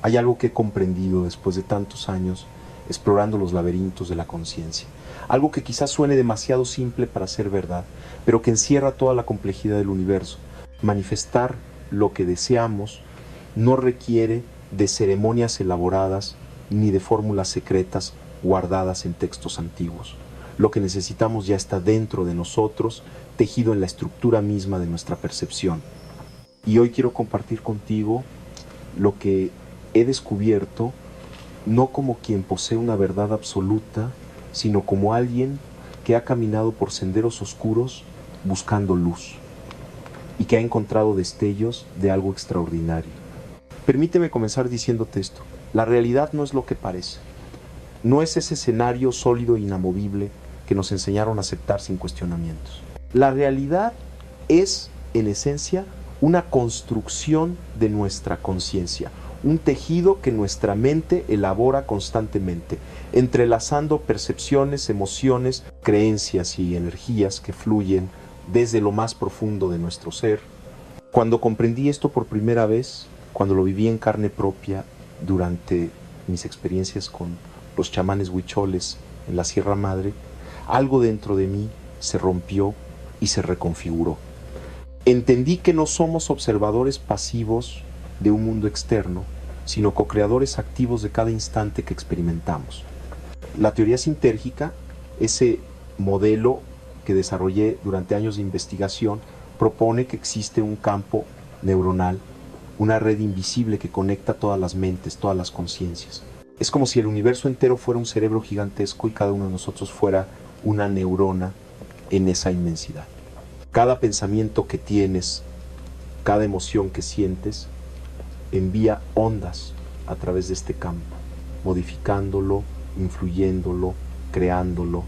Hay algo que he comprendido después de tantos años explorando los laberintos de la conciencia. Algo que quizás suene demasiado simple para ser verdad, pero que encierra toda la complejidad del universo. Manifestar lo que deseamos no requiere de ceremonias elaboradas ni de fórmulas secretas guardadas en textos antiguos. Lo que necesitamos ya está dentro de nosotros, tejido en la estructura misma de nuestra percepción. Y hoy quiero compartir contigo lo que he descubierto, no como quien posee una verdad absoluta, sino como alguien que ha caminado por senderos oscuros buscando luz y que ha encontrado destellos de algo extraordinario. Permíteme comenzar diciéndote esto: la realidad no es lo que parece, no es ese escenario sólido e inamovible que nos enseñaron a aceptar sin cuestionamientos. La realidad es, en esencia, una construcción de nuestra conciencia, un tejido que nuestra mente elabora constantemente, entrelazando percepciones, emociones, creencias y energías que fluyen desde lo más profundo de nuestro ser. Cuando comprendí esto por primera vez, cuando lo viví en carne propia durante mis experiencias con los chamanes huicholes en la Sierra Madre, algo dentro de mí se rompió y se reconfiguró. Entendí que no somos observadores pasivos de un mundo externo, sino co-creadores activos de cada instante que experimentamos. La teoría sintérgica, ese modelo que desarrollé durante años de investigación, propone que existe un campo neuronal, una red invisible que conecta todas las mentes, todas las conciencias. Es como si el universo entero fuera un cerebro gigantesco y cada uno de nosotros fuera una neurona en esa inmensidad. Cada pensamiento que tienes, cada emoción que sientes, envía ondas a través de este campo, modificándolo, influyéndolo, creándolo.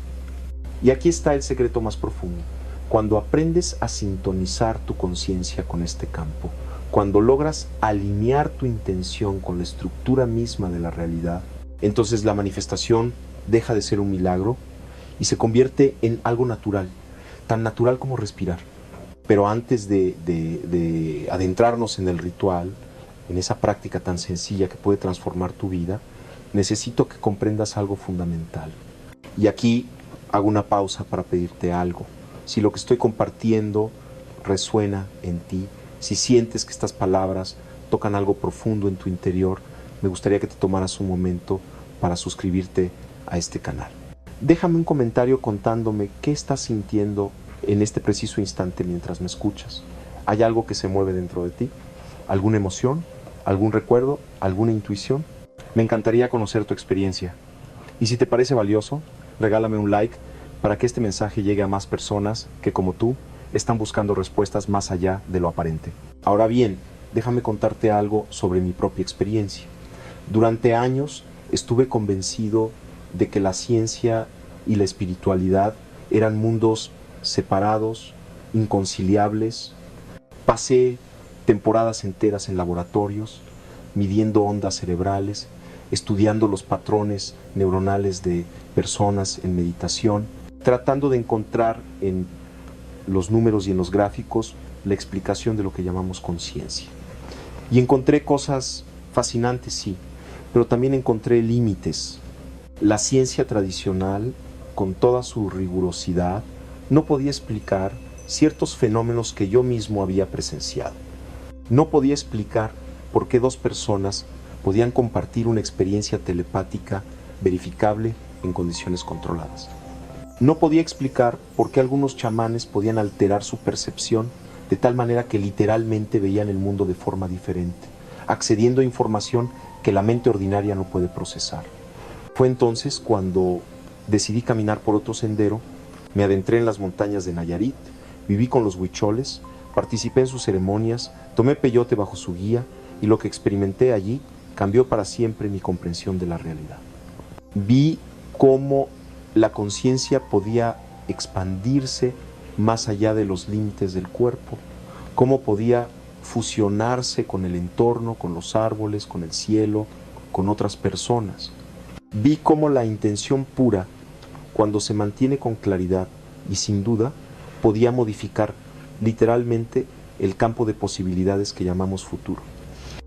Y aquí está el secreto más profundo. Cuando aprendes a sintonizar tu conciencia con este campo, cuando logras alinear tu intención con la estructura misma de la realidad, entonces la manifestación deja de ser un milagro y se convierte en algo natural, tan natural como respirar. Pero antes de adentrarnos en el ritual, en esa práctica tan sencilla que puede transformar tu vida, necesito que comprendas algo fundamental. Y aquí hago una pausa para pedirte algo. Si lo que estoy compartiendo resuena en ti, si sientes que estas palabras tocan algo profundo en tu interior, me gustaría que te tomaras un momento para suscribirte a este canal. Déjame un comentario contándome qué estás sintiendo en este preciso instante mientras me escuchas. ¿Hay algo que se mueve dentro de ti? ¿Alguna emoción? ¿Algún recuerdo? ¿Alguna intuición? Me encantaría conocer tu experiencia. Y si te parece valioso, regálame un like para que este mensaje llegue a más personas que, como tú, están buscando respuestas más allá de lo aparente. Ahora bien, déjame contarte algo sobre mi propia experiencia. Durante años estuve convencido de que la ciencia y la espiritualidad eran mundos separados, inconciliables. Pasé temporadas enteras en laboratorios, midiendo ondas cerebrales, estudiando los patrones neuronales de personas en meditación, tratando de encontrar en los números y en los gráficos la explicación de lo que llamamos conciencia. Y encontré cosas fascinantes, sí, pero también encontré límites. La ciencia tradicional, con toda su rigurosidad, no podía explicar ciertos fenómenos que yo mismo había presenciado. No podía explicar por qué dos personas podían compartir una experiencia telepática verificable en condiciones controladas. No podía explicar por qué algunos chamanes podían alterar su percepción de tal manera que literalmente veían el mundo de forma diferente, accediendo a información que la mente ordinaria no puede procesar. Fue entonces cuando decidí caminar por otro sendero, me adentré en las montañas de Nayarit, viví con los huicholes, participé en sus ceremonias, tomé peyote bajo su guía y lo que experimenté allí cambió para siempre mi comprensión de la realidad. Vi cómo la conciencia podía expandirse más allá de los límites del cuerpo, cómo podía fusionarse con el entorno, con los árboles, con el cielo, con otras personas. Vi cómo la intención pura, cuando se mantiene con claridad y sin duda, podía modificar literalmente el campo de posibilidades que llamamos futuro.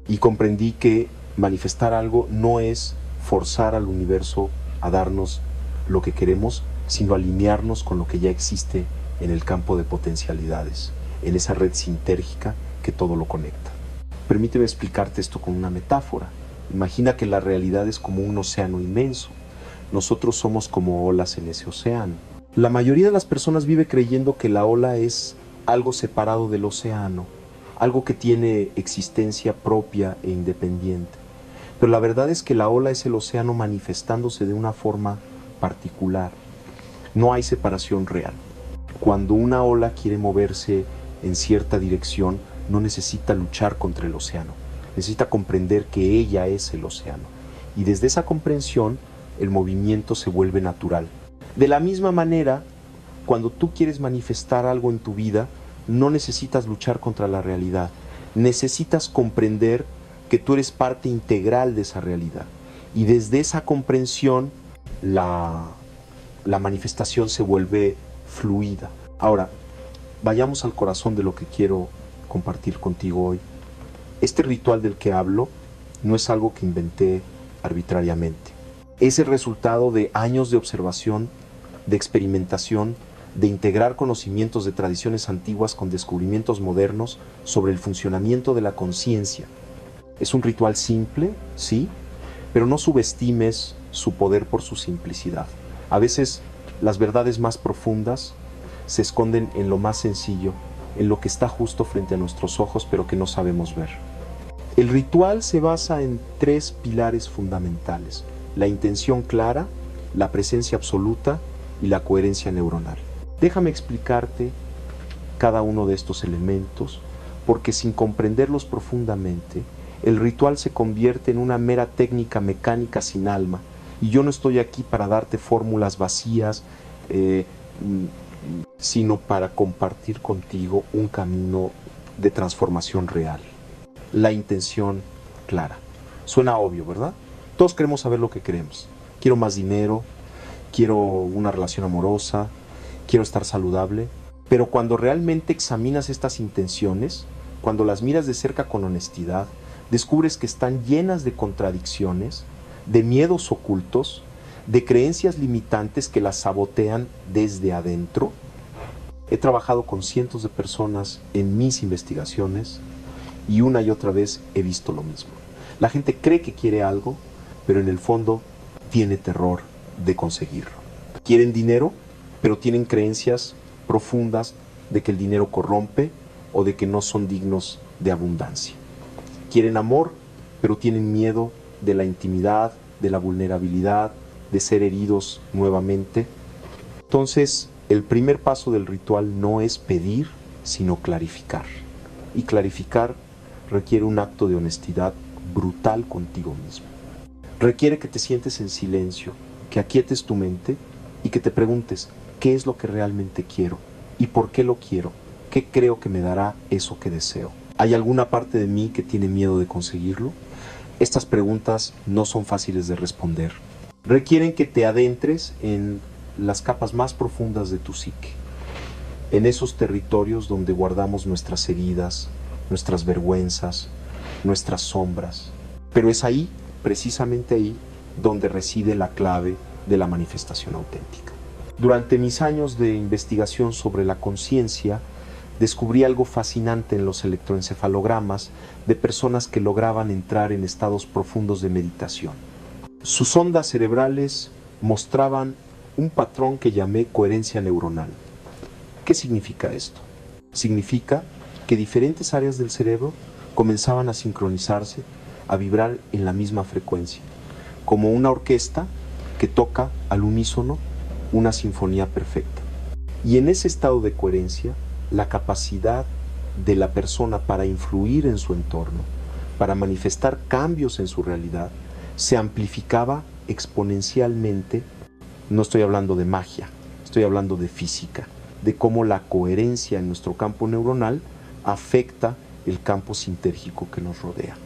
Y comprendí que Manifestar algo no es forzar al universo a darnos lo que queremos, sino alinearnos con lo que ya existe en el campo de potencialidades, en esa red sintérgica que todo lo conecta. Permíteme explicarte esto con una metáfora. Imagina que la realidad es como un océano inmenso. Nosotros somos como olas en ese océano. La mayoría de las personas vive creyendo que la ola es algo separado del océano, algo que tiene existencia propia e independiente. Pero la verdad es que la ola es el océano manifestándose de una forma particular. No hay separación real. Cuando una ola quiere moverse en cierta dirección, no necesita luchar contra el océano. Necesita comprender que ella es el océano. Y desde esa comprensión, el movimiento se vuelve natural. De la misma manera, cuando tú quieres manifestar algo en tu vida, no necesitas luchar contra la realidad. Necesitas comprender que tú eres parte integral de esa realidad. Y desde esa comprensión, la manifestación se vuelve fluida. Ahora, vayamos al corazón de lo que quiero compartir contigo hoy. Este ritual del que hablo no es algo que inventé arbitrariamente. Es el resultado de años de observación, de experimentación, de integrar conocimientos de tradiciones antiguas con descubrimientos modernos sobre el funcionamiento de la conciencia. Es un ritual simple, sí, pero no subestimes su poder por su simplicidad. A veces las verdades más profundas se esconden en lo más sencillo, en lo que está justo frente a nuestros ojos, pero que no sabemos ver. El ritual se basa en 3 pilares fundamentales: la intención clara, la presencia absoluta y la coherencia neuronal. Déjame explicarte cada uno de estos elementos, porque sin comprenderlos profundamente, el ritual se convierte en una mera técnica mecánica sin alma, y yo no estoy aquí para darte fórmulas vacías, sino para compartir contigo un camino de transformación real. La intención clara. Suena obvio, ¿verdad? Todos queremos saber lo que queremos. Quiero más dinero, quiero una relación amorosa, quiero estar saludable. Pero cuando realmente examinas estas intenciones, cuando las miras de cerca con honestidad, descubres que están llenas de contradicciones, de miedos ocultos, de creencias limitantes que las sabotean desde adentro. He trabajado con cientos de personas en mis investigaciones y una y otra vez he visto lo mismo. La gente cree que quiere algo, pero en el fondo tiene terror de conseguirlo. Quieren dinero, pero tienen creencias profundas de que el dinero corrompe o de que no son dignos de abundancia. Quieren amor, pero tienen miedo de la intimidad, de la vulnerabilidad, de ser heridos nuevamente. Entonces, el primer paso del ritual no es pedir, sino clarificar. Y clarificar requiere un acto de honestidad brutal contigo mismo. Requiere que te sientes en silencio, que aquietes tu mente y que te preguntes qué es lo que realmente quiero y por qué lo quiero, qué creo que me dará eso que deseo. ¿Hay alguna parte de mí que tiene miedo de conseguirlo? Estas preguntas no son fáciles de responder. Requieren que te adentres en las capas más profundas de tu psique, en esos territorios donde guardamos nuestras heridas, nuestras vergüenzas, nuestras sombras. Pero es ahí, precisamente ahí, donde reside la clave de la manifestación auténtica. Durante mis años de investigación sobre la conciencia, descubrí algo fascinante en los electroencefalogramas de personas que lograban entrar en estados profundos de meditación. Sus ondas cerebrales mostraban un patrón que llamé coherencia neuronal. ¿Qué significa esto? Significa que diferentes áreas del cerebro comenzaban a sincronizarse, a vibrar en la misma frecuencia, como una orquesta que toca al unísono una sinfonía perfecta. Y en ese estado de coherencia, la capacidad de la persona para influir en su entorno, para manifestar cambios en su realidad, se amplificaba exponencialmente. No estoy hablando de magia, estoy hablando de física, de cómo la coherencia en nuestro campo neuronal afecta el campo sintérgico que nos rodea.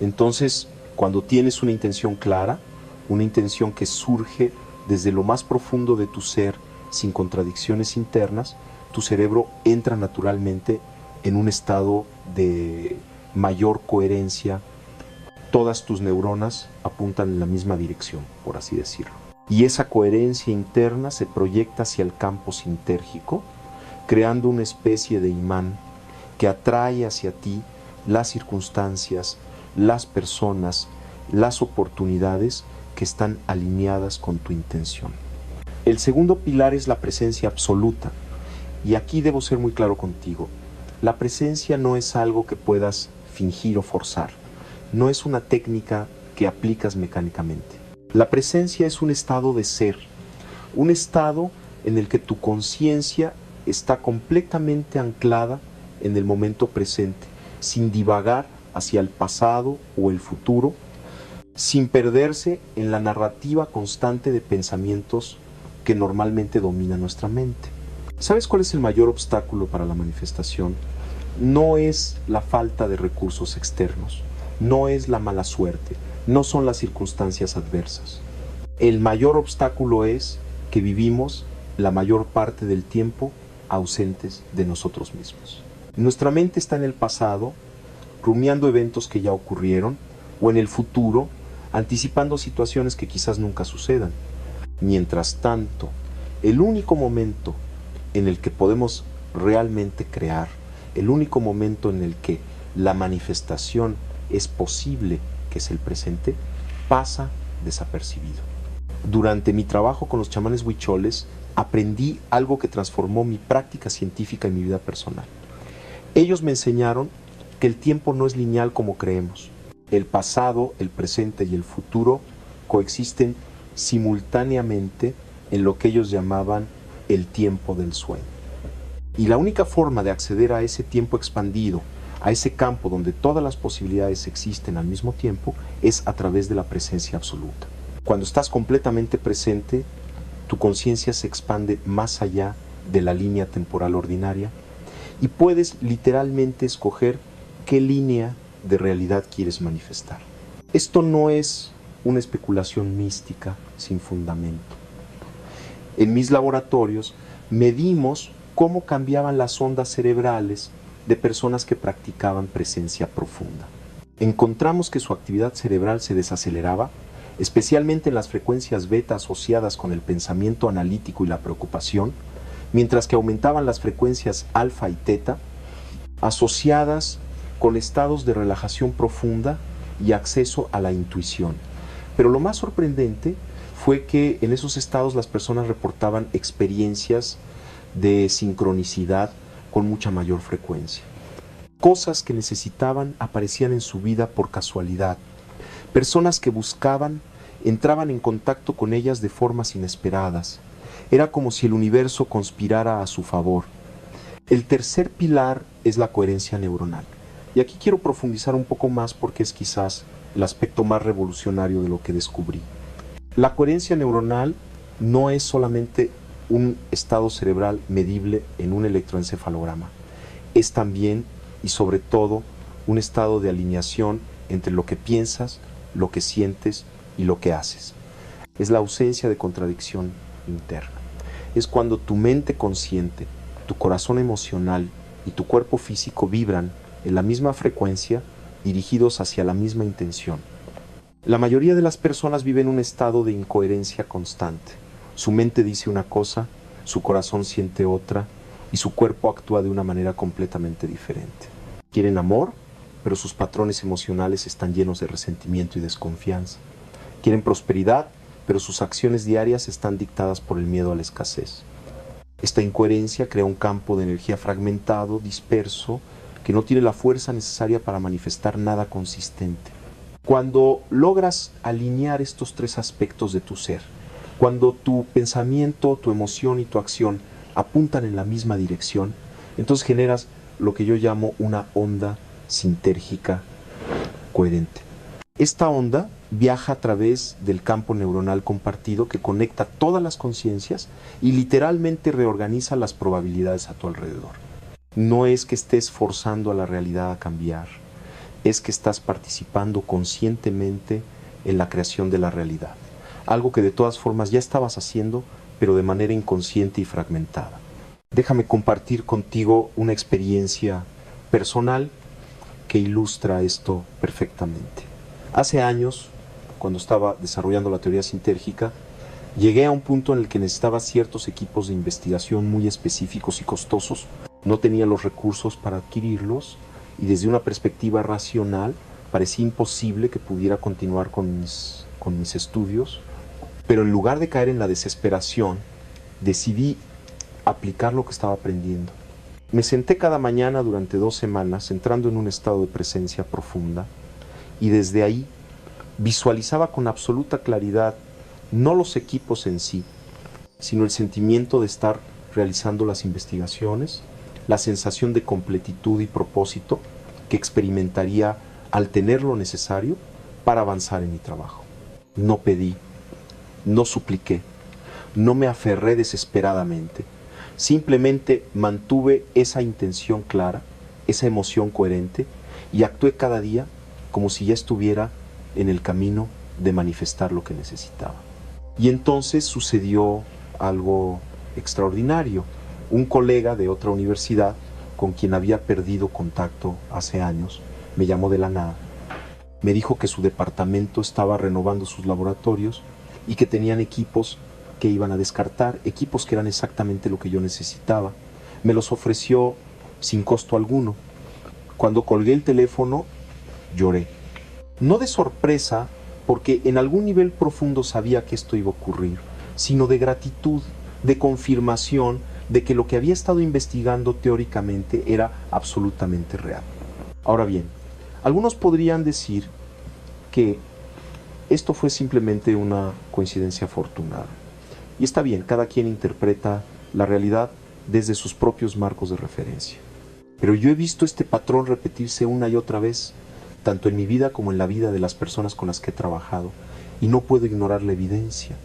Entonces, cuando tienes una intención clara, una intención que surge desde lo más profundo de tu ser, sin contradicciones internas, tu cerebro entra naturalmente en un estado de mayor coherencia. todas tus neuronas apuntan en la misma dirección, por así decirlo. Y esa coherencia interna se proyecta hacia el campo sintérgico, creando una especie de imán que atrae hacia ti las circunstancias, las personas, las oportunidades que están alineadas con tu intención. El segundo pilar es la presencia absoluta. Y aquí debo ser muy claro contigo. La presencia no es algo que puedas fingir o forzar. No es una técnica que aplicas mecánicamente. La presencia es un estado de ser, un estado en el que tu conciencia está completamente anclada en el momento presente, sin divagar hacia el pasado o el futuro, sin perderse en la narrativa constante de pensamientos que normalmente domina nuestra mente. ¿Sabes cuál es el mayor obstáculo para la manifestación? No es la falta de recursos externos, no es la mala suerte, no son las circunstancias adversas. El mayor obstáculo es que vivimos la mayor parte del tiempo ausentes de nosotros mismos. Nuestra mente está en el pasado, rumiando eventos que ya ocurrieron, o en el futuro, anticipando situaciones que quizás nunca sucedan. Mientras tanto, el único momento en el que podemos realmente crear, el único momento en el que la manifestación es posible, que es el presente, pasa desapercibido. Durante mi trabajo con los chamanes huicholes, aprendí algo que transformó mi práctica científica y mi vida personal. Ellos me enseñaron que el tiempo no es lineal como creemos. El pasado, el presente y el futuro coexisten simultáneamente en lo que ellos llamaban el tiempo del sueño. Y la única forma de acceder a ese tiempo expandido, a ese campo donde todas las posibilidades existen al mismo tiempo, es a través de la presencia absoluta. Cuando estás completamente presente, tu conciencia se expande más allá de la línea temporal ordinaria y puedes literalmente escoger qué línea de realidad quieres manifestar. Esto no es una especulación mística sin fundamento. En mis laboratorios medimos cómo cambiaban las ondas cerebrales de personas que practicaban presencia profunda. Encontramos que su actividad cerebral se desaceleraba, especialmente en las frecuencias beta asociadas con el pensamiento analítico y la preocupación, mientras que aumentaban las frecuencias alfa y teta, asociadas con estados de relajación profunda y acceso a la intuición. Pero lo más sorprendente fue que en esos estados las personas reportaban experiencias de sincronicidad con mucha mayor frecuencia. Cosas que necesitaban aparecían en su vida por casualidad. Personas que buscaban entraban en contacto con ellas de formas inesperadas. Era como si el universo conspirara a su favor. El tercer pilar es la coherencia neuronal. Y aquí quiero profundizar un poco más porque es quizás el aspecto más revolucionario de lo que descubrí. La coherencia neuronal no es solamente un estado cerebral medible en un electroencefalograma. Es también y sobre todo un estado de alineación entre lo que piensas, lo que sientes y lo que haces. Es la ausencia de contradicción interna. Es cuando tu mente consciente, tu corazón emocional y tu cuerpo físico vibran en la misma frecuencia, dirigidos hacia la misma intención. La mayoría de las personas viven un estado de incoherencia constante. Su mente dice una cosa, su corazón siente otra y su cuerpo actúa de una manera completamente diferente. Quieren amor, pero sus patrones emocionales están llenos de resentimiento y desconfianza. Quieren prosperidad, pero sus acciones diarias están dictadas por el miedo a la escasez. Esta incoherencia crea un campo de energía fragmentado, disperso, que no tiene la fuerza necesaria para manifestar nada consistente. Cuando logras alinear estos tres aspectos de tu ser, cuando tu pensamiento, tu emoción y tu acción apuntan en la misma dirección, entonces generas lo que yo llamo una onda sintérgica coherente. Esta onda viaja a través del campo neuronal compartido que conecta todas las conciencias y literalmente reorganiza las probabilidades a tu alrededor. No es que estés forzando a la realidad a cambiar, es que estás participando conscientemente en la creación de la realidad. Algo que de todas formas ya estabas haciendo, pero de manera inconsciente y fragmentada. Déjame compartir contigo una experiencia personal que ilustra esto perfectamente. Hace años, cuando estaba desarrollando la teoría sintérgica, llegué a un punto en el que necesitaba ciertos equipos de investigación muy específicos y costosos. No tenía los recursos para adquirirlos y desde una perspectiva racional parecía imposible que pudiera continuar con mis estudios. Pero en lugar de caer en la desesperación, decidí aplicar lo que estaba aprendiendo. Me senté cada mañana durante 2 semanas entrando en un estado de presencia profunda y desde ahí visualizaba con absoluta claridad no los equipos en sí, sino el sentimiento de estar realizando las investigaciones, la sensación de completitud y propósito que experimentaría al tener lo necesario para avanzar en mi trabajo. No pedí, no supliqué, no me aferré desesperadamente, simplemente mantuve esa intención clara, esa emoción coherente y actué cada día como si ya estuviera en el camino de manifestar lo que necesitaba. Y entonces sucedió algo extraordinario. Un colega de otra universidad con quien había perdido contacto hace años me llamó de la nada. Me dijo que su departamento estaba renovando sus laboratorios y que tenían equipos que iban a descartar, equipos que eran exactamente lo que yo necesitaba. Me los ofreció sin costo alguno. Cuando colgué el teléfono, lloré. No de sorpresa, porque en algún nivel profundo sabía que esto iba a ocurrir, sino de gratitud, de confirmación de que lo que había estado investigando teóricamente era absolutamente real. Ahora bien, algunos podrían decir que esto fue simplemente una coincidencia afortunada. Y está bien, cada quien interpreta la realidad desde sus propios marcos de referencia. Pero yo he visto este patrón repetirse una y otra vez, tanto en mi vida como en la vida de las personas con las que he trabajado, y no puedo ignorar la evidencia.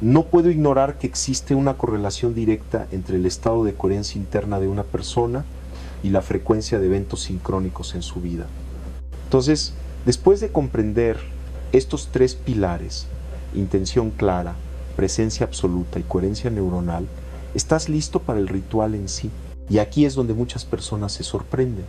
No puedo ignorar que existe una correlación directa entre el estado de coherencia interna de una persona y la frecuencia de eventos sincrónicos en su vida. Entonces, después de comprender estos 3 pilares, intención clara, presencia absoluta y coherencia neuronal, estás listo para el ritual en sí. Y aquí es donde muchas personas se sorprenden,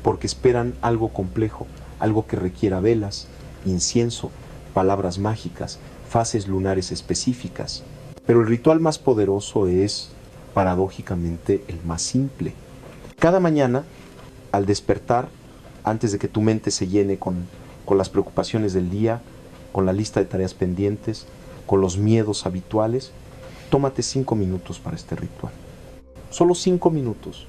porque esperan algo complejo, algo que requiera velas, incienso, palabras mágicas, fases lunares específicas. Pero el ritual más poderoso es, paradójicamente, el más simple. Cada mañana, al despertar, antes de que tu mente se llene con las preocupaciones del día, con la lista de tareas pendientes, con los miedos habituales, tómate 5 minutos para este ritual. Solo 5 minutos,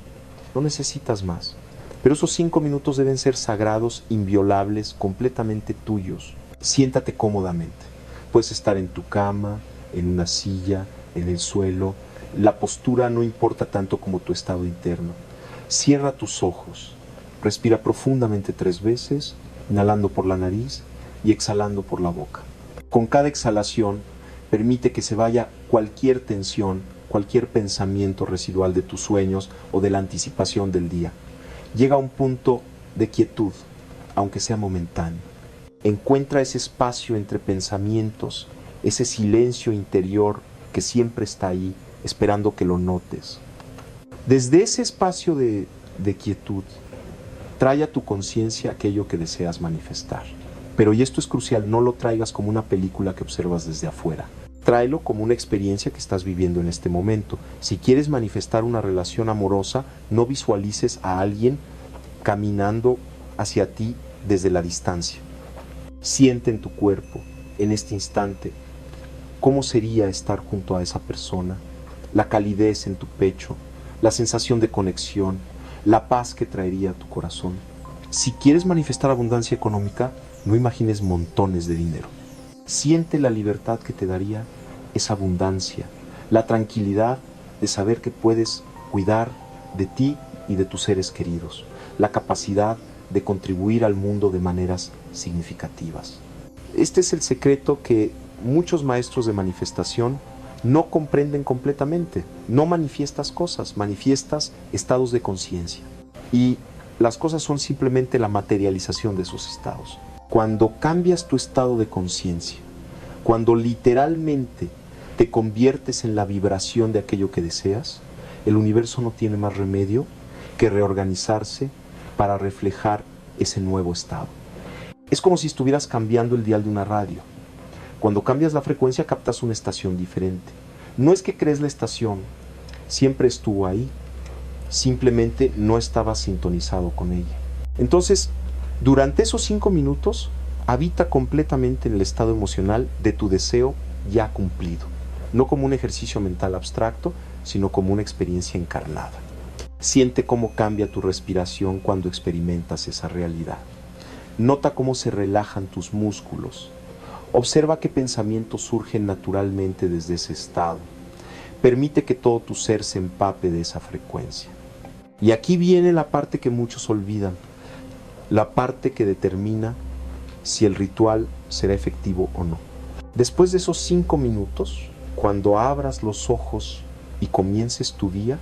no necesitas más. Pero esos 5 minutos deben ser sagrados, inviolables, completamente tuyos. Siéntate cómodamente. Puedes estar en tu cama, en una silla, en el suelo. La postura no importa tanto como tu estado interno. Cierra tus ojos. Respira profundamente 3 veces, inhalando por la nariz y exhalando por la boca. Con cada exhalación, permite que se vaya cualquier tensión, cualquier pensamiento residual de tus sueños o de la anticipación del día. Llega a un punto de quietud, aunque sea momentáneo. Encuentra ese espacio entre pensamientos, ese silencio interior que siempre está ahí, esperando que lo notes. Desde ese espacio de quietud, trae a tu conciencia aquello que deseas manifestar. Pero, y esto es crucial, no lo traigas como una película que observas desde afuera. Tráelo como una experiencia que estás viviendo en este momento. Si quieres manifestar una relación amorosa, no visualices a alguien caminando hacia ti desde la distancia. Siente en tu cuerpo, en este instante, cómo sería estar junto a esa persona, la calidez en tu pecho, la sensación de conexión, la paz que traería a tu corazón. Si quieres manifestar abundancia económica, no imagines montones de dinero. Siente la libertad que te daría esa abundancia, la tranquilidad de saber que puedes cuidar de ti y de tus seres queridos, la capacidad de contribuir al mundo de maneras significativas. Este es el secreto que muchos maestros de manifestación no comprenden completamente. No manifiestas cosas, manifiestas estados de conciencia. Y las cosas son simplemente la materialización de esos estados. Cuando cambias tu estado de conciencia, cuando literalmente te conviertes en la vibración de aquello que deseas, el universo no tiene más remedio que reorganizarse para reflejar ese nuevo estado. Es como si estuvieras cambiando el dial de una radio. Cuando cambias la frecuencia captas una estación diferente. No es que crees la estación, siempre estuvo ahí, simplemente no estabas sintonizado con ella. Entonces, durante esos 5 minutos, habita completamente en el estado emocional de tu deseo ya cumplido, no como un ejercicio mental abstracto, sino como una experiencia encarnada. Siente cómo cambia tu respiración cuando experimentas esa realidad. Nota cómo se relajan tus músculos. Observa qué pensamientos surgen naturalmente desde ese estado. Permite que todo tu ser se empape de esa frecuencia. Y aquí viene la parte que muchos olvidan, la parte que determina si el ritual será efectivo o no. Después de esos 5 minutos, cuando abras los ojos y comiences tu día,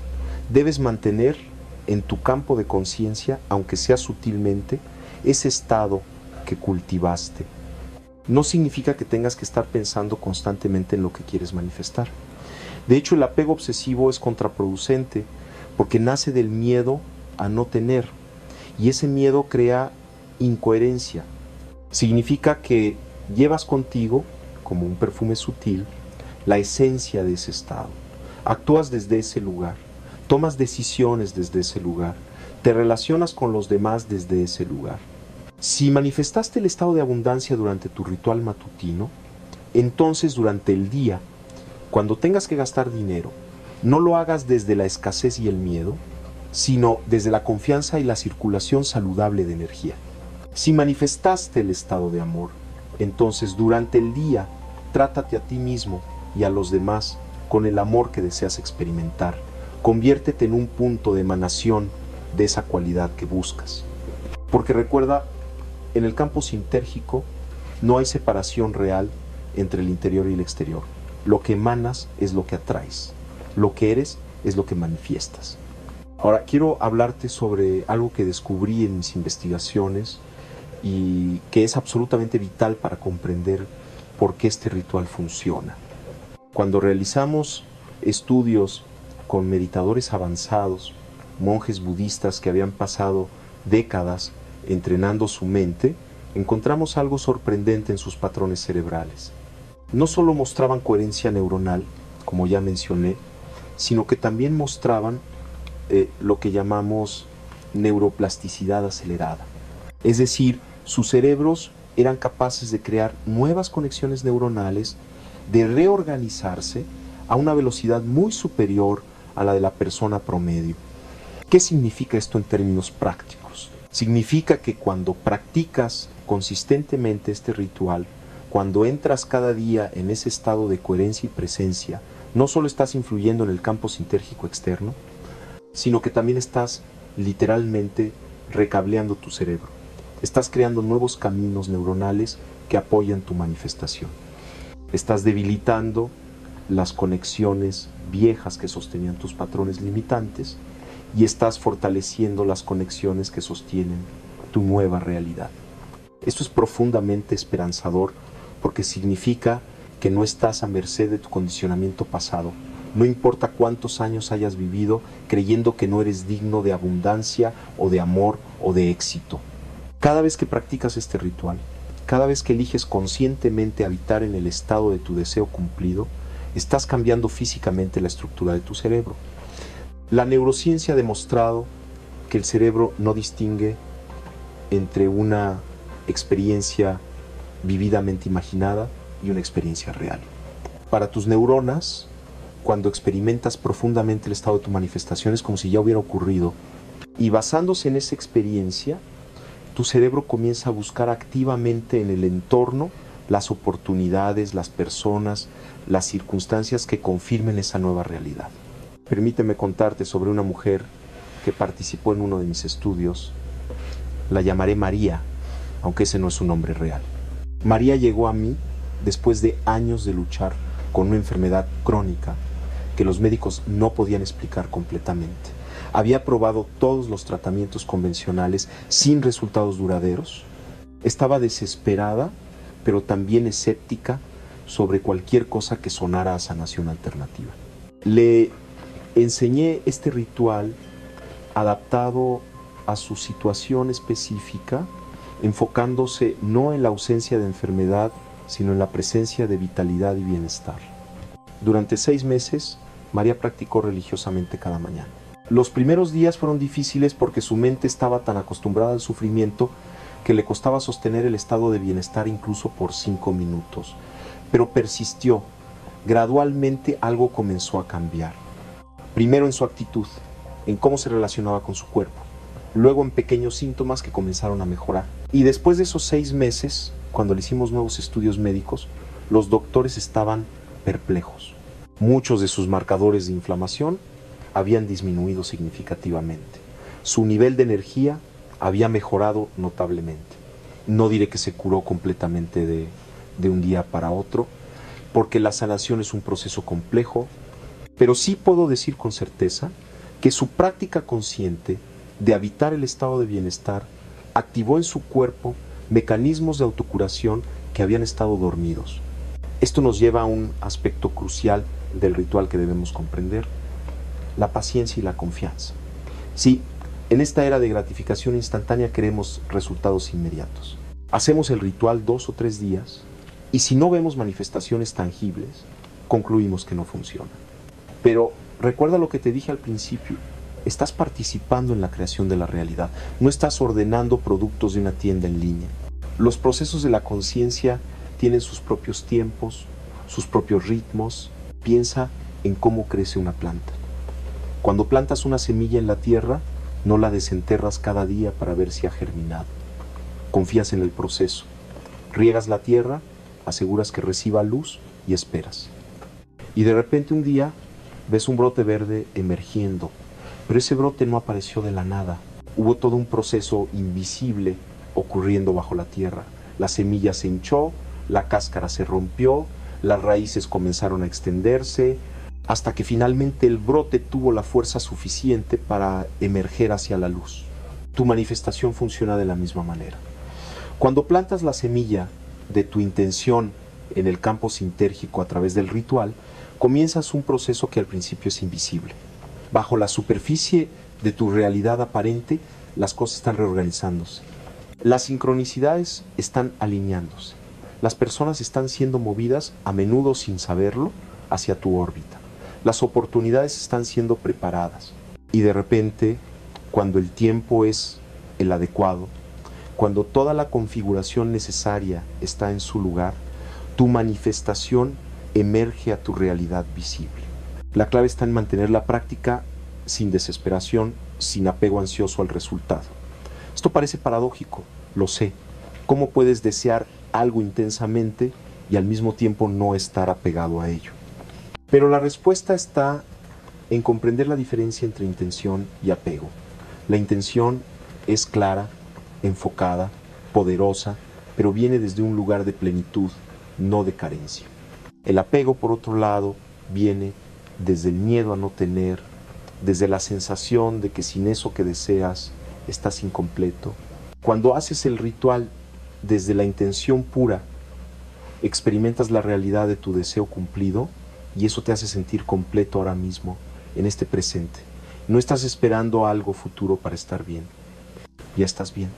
debes mantener en tu campo de conciencia, aunque sea sutilmente, ese estado que cultivaste. No significa que tengas que estar pensando constantemente en lo que quieres manifestar. De hecho, el apego obsesivo es contraproducente porque nace del miedo a no tener, y ese miedo crea incoherencia. Significa que llevas contigo, como un perfume sutil, la esencia de ese estado. Actúas desde ese lugar, tomas decisiones desde ese lugar, te relacionas con los demás desde ese lugar. Si manifestaste el estado de abundancia durante tu ritual matutino, entonces durante el día, cuando tengas que gastar dinero, no lo hagas desde la escasez y el miedo, sino desde la confianza y la circulación saludable de energía. Si manifestaste el estado de amor, entonces durante el día, trátate a ti mismo y a los demás con el amor que deseas experimentar. Conviértete en un punto de emanación de esa cualidad que buscas. Porque recuerda, en el campo sintérgico no hay separación real entre el interior y el exterior. Lo que emanas es lo que atraes. Lo que eres es lo que manifiestas. Ahora, quiero hablarte sobre algo que descubrí en mis investigaciones y que es absolutamente vital para comprender por qué este ritual funciona. Cuando realizamos estudios con meditadores avanzados, monjes budistas que habían pasado décadas entrenando su mente, encontramos algo sorprendente en sus patrones cerebrales. No solo mostraban coherencia neuronal, como ya mencioné, sino que también mostraban lo que llamamos neuroplasticidad acelerada. Es decir, sus cerebros eran capaces de crear nuevas conexiones neuronales, de reorganizarse a una velocidad muy superior a la de la persona promedio. ¿Qué significa esto en términos prácticos? Significa que cuando practicas consistentemente este ritual, cuando entras cada día en ese estado de coherencia y presencia, no solo estás influyendo en el campo sintérgico externo, sino que también estás literalmente recableando tu cerebro. Estás creando nuevos caminos neuronales que apoyan tu manifestación. Estás debilitando las conexiones viejas que sostenían tus patrones limitantes y estás fortaleciendo las conexiones que sostienen tu nueva realidad. Esto es profundamente esperanzador porque significa que no estás a merced de tu condicionamiento pasado. No importa cuántos años hayas vivido creyendo que no eres digno de abundancia o de amor o de éxito. Cada vez que practicas este ritual, cada vez que eliges conscientemente habitar en el estado de tu deseo cumplido, estás cambiando físicamente la estructura de tu cerebro. La neurociencia ha demostrado que el cerebro no distingue entre una experiencia vividamente imaginada y una experiencia real. Para tus neuronas, cuando experimentas profundamente el estado de tu manifestación, es como si ya hubiera ocurrido. Y basándose en esa experiencia, tu cerebro comienza a buscar activamente en el entorno las oportunidades, las personas, las circunstancias que confirmen esa nueva realidad. Permíteme contarte sobre una mujer que participó en uno de mis estudios. La llamaré María, aunque ese no es su nombre real. María llegó a mí después de años de luchar con una enfermedad crónica que los médicos no podían explicar completamente. Había probado todos los tratamientos convencionales sin resultados duraderos. Estaba desesperada, pero también escéptica sobre cualquier cosa que sonara a sanación alternativa. Le enseñé este ritual adaptado a su situación específica, enfocándose no en la ausencia de enfermedad, sino en la presencia de vitalidad y bienestar. Durante 6 meses, María practicó religiosamente cada mañana. Los primeros días fueron difíciles porque su mente estaba tan acostumbrada al sufrimiento que le costaba sostener el estado de bienestar incluso por 5 minutos. Pero persistió. Gradualmente algo comenzó a cambiar. Primero en su actitud, en cómo se relacionaba con su cuerpo. Luego en pequeños síntomas que comenzaron a mejorar. Y después de esos 6 meses, cuando le hicimos nuevos estudios médicos, los doctores estaban perplejos. Muchos de sus marcadores de inflamación habían disminuido significativamente. Su nivel de energía había mejorado notablemente. No diré que se curó completamente de un día para otro, porque la sanación es un proceso complejo, pero sí puedo decir con certeza que su práctica consciente de habitar el estado de bienestar activó en su cuerpo mecanismos de autocuración que habían estado dormidos. Esto nos lleva a un aspecto crucial del ritual que debemos comprender: la paciencia y la confianza. Sí, en esta era de gratificación instantánea queremos resultados inmediatos. Hacemos el ritual 2 o 3 días y si no vemos manifestaciones tangibles, concluimos que no funciona. Pero recuerda lo que te dije al principio: estás participando en la creación de la realidad, no estás ordenando productos de una tienda en línea. Los procesos de la conciencia tienen sus propios tiempos, sus propios ritmos. Piensa en cómo crece una planta. Cuando plantas una semilla en la tierra, no la desenterras cada día para ver si ha germinado. Confías en el proceso. Riegas la tierra, aseguras que reciba luz y esperas. Y de repente un día ves un brote verde emergiendo, pero ese brote no apareció de la nada. Hubo todo un proceso invisible ocurriendo bajo la tierra. La semilla se hinchó, la cáscara se rompió, las raíces comenzaron a extenderse, hasta que finalmente el brote tuvo la fuerza suficiente para emerger hacia la luz. Tu manifestación funciona de la misma manera. Cuando plantas la semilla de tu intención en el campo sintérgico a través del ritual, comienzas un proceso que al principio es invisible. Bajo la superficie de tu realidad aparente, las cosas están reorganizándose. Las sincronicidades están alineándose. Las personas están siendo movidas, a menudo sin saberlo, hacia tu órbita. Las oportunidades están siendo preparadas. Y de repente, cuando el tiempo es el adecuado, cuando toda la configuración necesaria está en su lugar, tu manifestación emerge a tu realidad visible. La clave está en mantener la práctica sin desesperación, sin apego ansioso al resultado. Esto parece paradójico, lo sé. ¿Cómo puedes desear algo intensamente y al mismo tiempo no estar apegado a ello? Pero la respuesta está en comprender la diferencia entre intención y apego. La intención es clara, enfocada, poderosa, pero viene desde un lugar de plenitud, no de carencia. El apego, por otro lado, viene desde el miedo a no tener, desde la sensación de que sin eso que deseas estás incompleto. Cuando haces el ritual desde la intención pura, experimentas la realidad de tu deseo cumplido y eso te hace sentir completo ahora mismo, en este presente. No estás esperando algo futuro para estar bien, ya estás bien.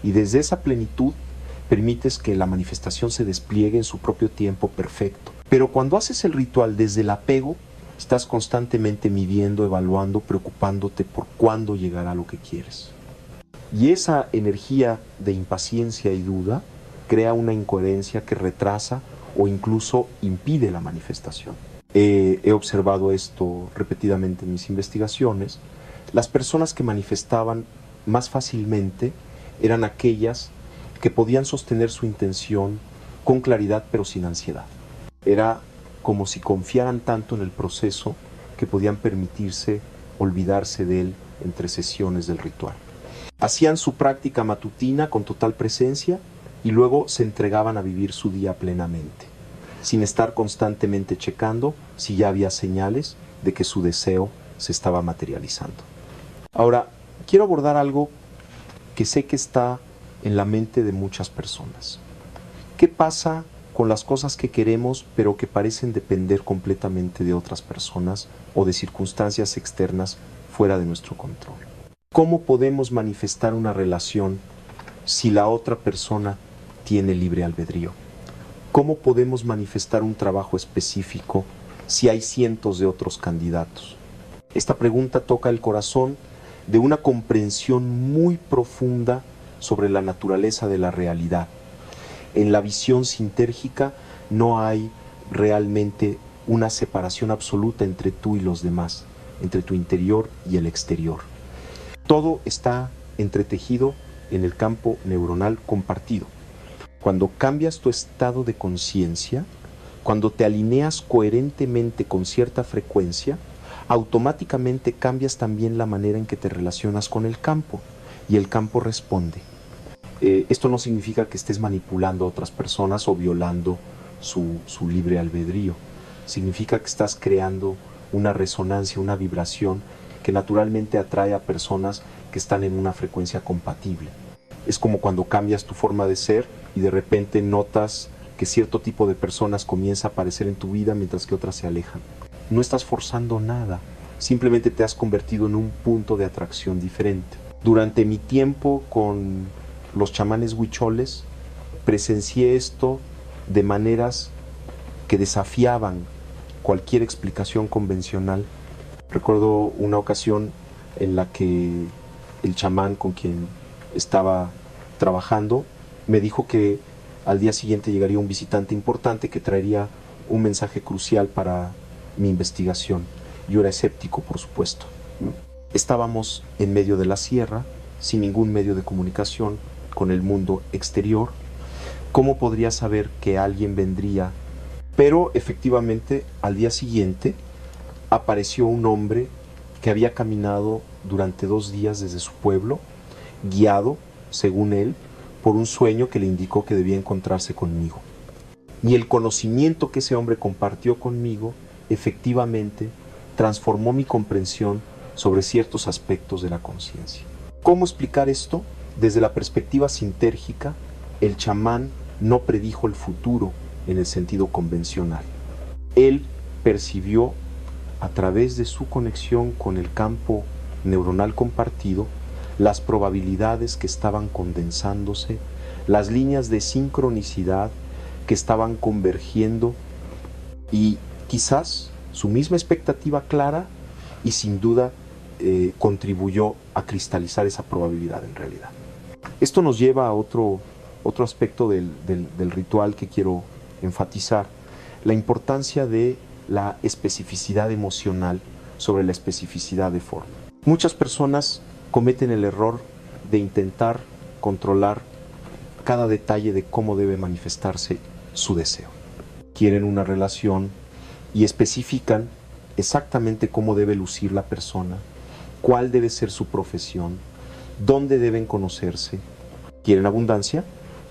Y desde esa plenitud permites que la manifestación se despliegue en su propio tiempo perfecto. Pero cuando haces el ritual desde el apego, estás constantemente midiendo, evaluando, preocupándote por cuándo llegará lo que quieres. Y esa energía de impaciencia y duda crea una incoherencia que retrasa o incluso impide la manifestación. He observado esto repetidamente en mis investigaciones. Las personas que manifestaban más fácilmente eran aquellas que podían sostener su intención con claridad pero sin ansiedad. Era como si confiaran tanto en el proceso que podían permitirse olvidarse de él entre sesiones del ritual. Hacían su práctica matutina con total presencia y luego se entregaban a vivir su día plenamente, sin estar constantemente checando si ya había señales de que su deseo se estaba materializando. Ahora, quiero abordar algo que sé que está en la mente de muchas personas. ¿Qué pasa con las cosas que queremos pero que parecen depender completamente de otras personas o de circunstancias externas fuera de nuestro control? ¿Cómo podemos manifestar una relación si la otra persona tiene libre albedrío? ¿Cómo podemos manifestar un trabajo específico si hay cientos de otros candidatos? Esta pregunta toca el corazón de una comprensión muy profunda sobre la naturaleza de la realidad. En la visión sintérgica no hay realmente una separación absoluta entre tú y los demás, entre tu interior y el exterior. Todo está entretejido en el campo neuronal compartido. Cuando cambias tu estado de conciencia, cuando te alineas coherentemente con cierta frecuencia, automáticamente cambias también la manera en que te relacionas con el campo y el campo responde. Esto no significa que estés manipulando a otras personas o violando su libre albedrío. Significa que estás creando una resonancia, una vibración que naturalmente atrae a personas que están en una frecuencia compatible. Es como cuando cambias tu forma de ser y de repente notas que cierto tipo de personas comienza a aparecer en tu vida mientras que otras se alejan. No estás forzando nada, simplemente te has convertido en un punto de atracción diferente. Durante mi tiempo con los chamanes huicholes, presencié esto de maneras que desafiaban cualquier explicación convencional. Recuerdo una ocasión en la que el chamán con quien estaba trabajando me dijo que al día siguiente llegaría un visitante importante que traería un mensaje crucial para mi investigación. Yo era escéptico, por supuesto. Estábamos en medio de la sierra, sin ningún medio de comunicación con el mundo exterior. ¿Cómo podría saber que alguien vendría? Pero efectivamente, al día siguiente, apareció un hombre que había caminado durante 2 días desde su pueblo, guiado, según él, por un sueño que le indicó que debía encontrarse conmigo. Y el conocimiento que ese hombre compartió conmigo, efectivamente, transformó mi comprensión sobre ciertos aspectos de la conciencia. ¿Cómo explicar esto? Desde la perspectiva sintérgica, el chamán no predijo el futuro en el sentido convencional. Él percibió a través de su conexión con el campo neuronal compartido las probabilidades que estaban condensándose, las líneas de sincronicidad que estaban convergiendo y quizás su misma expectativa clara y sin duda contribuyó a cristalizar esa probabilidad en realidad. Esto nos lleva a otro aspecto del ritual que quiero enfatizar, la importancia de la especificidad emocional sobre la especificidad de forma. Muchas personas cometen el error de intentar controlar cada detalle de cómo debe manifestarse su deseo. Quieren una relación y especifican exactamente cómo debe lucir la persona, cuál debe ser su profesión, dónde deben conocerse. Quieren abundancia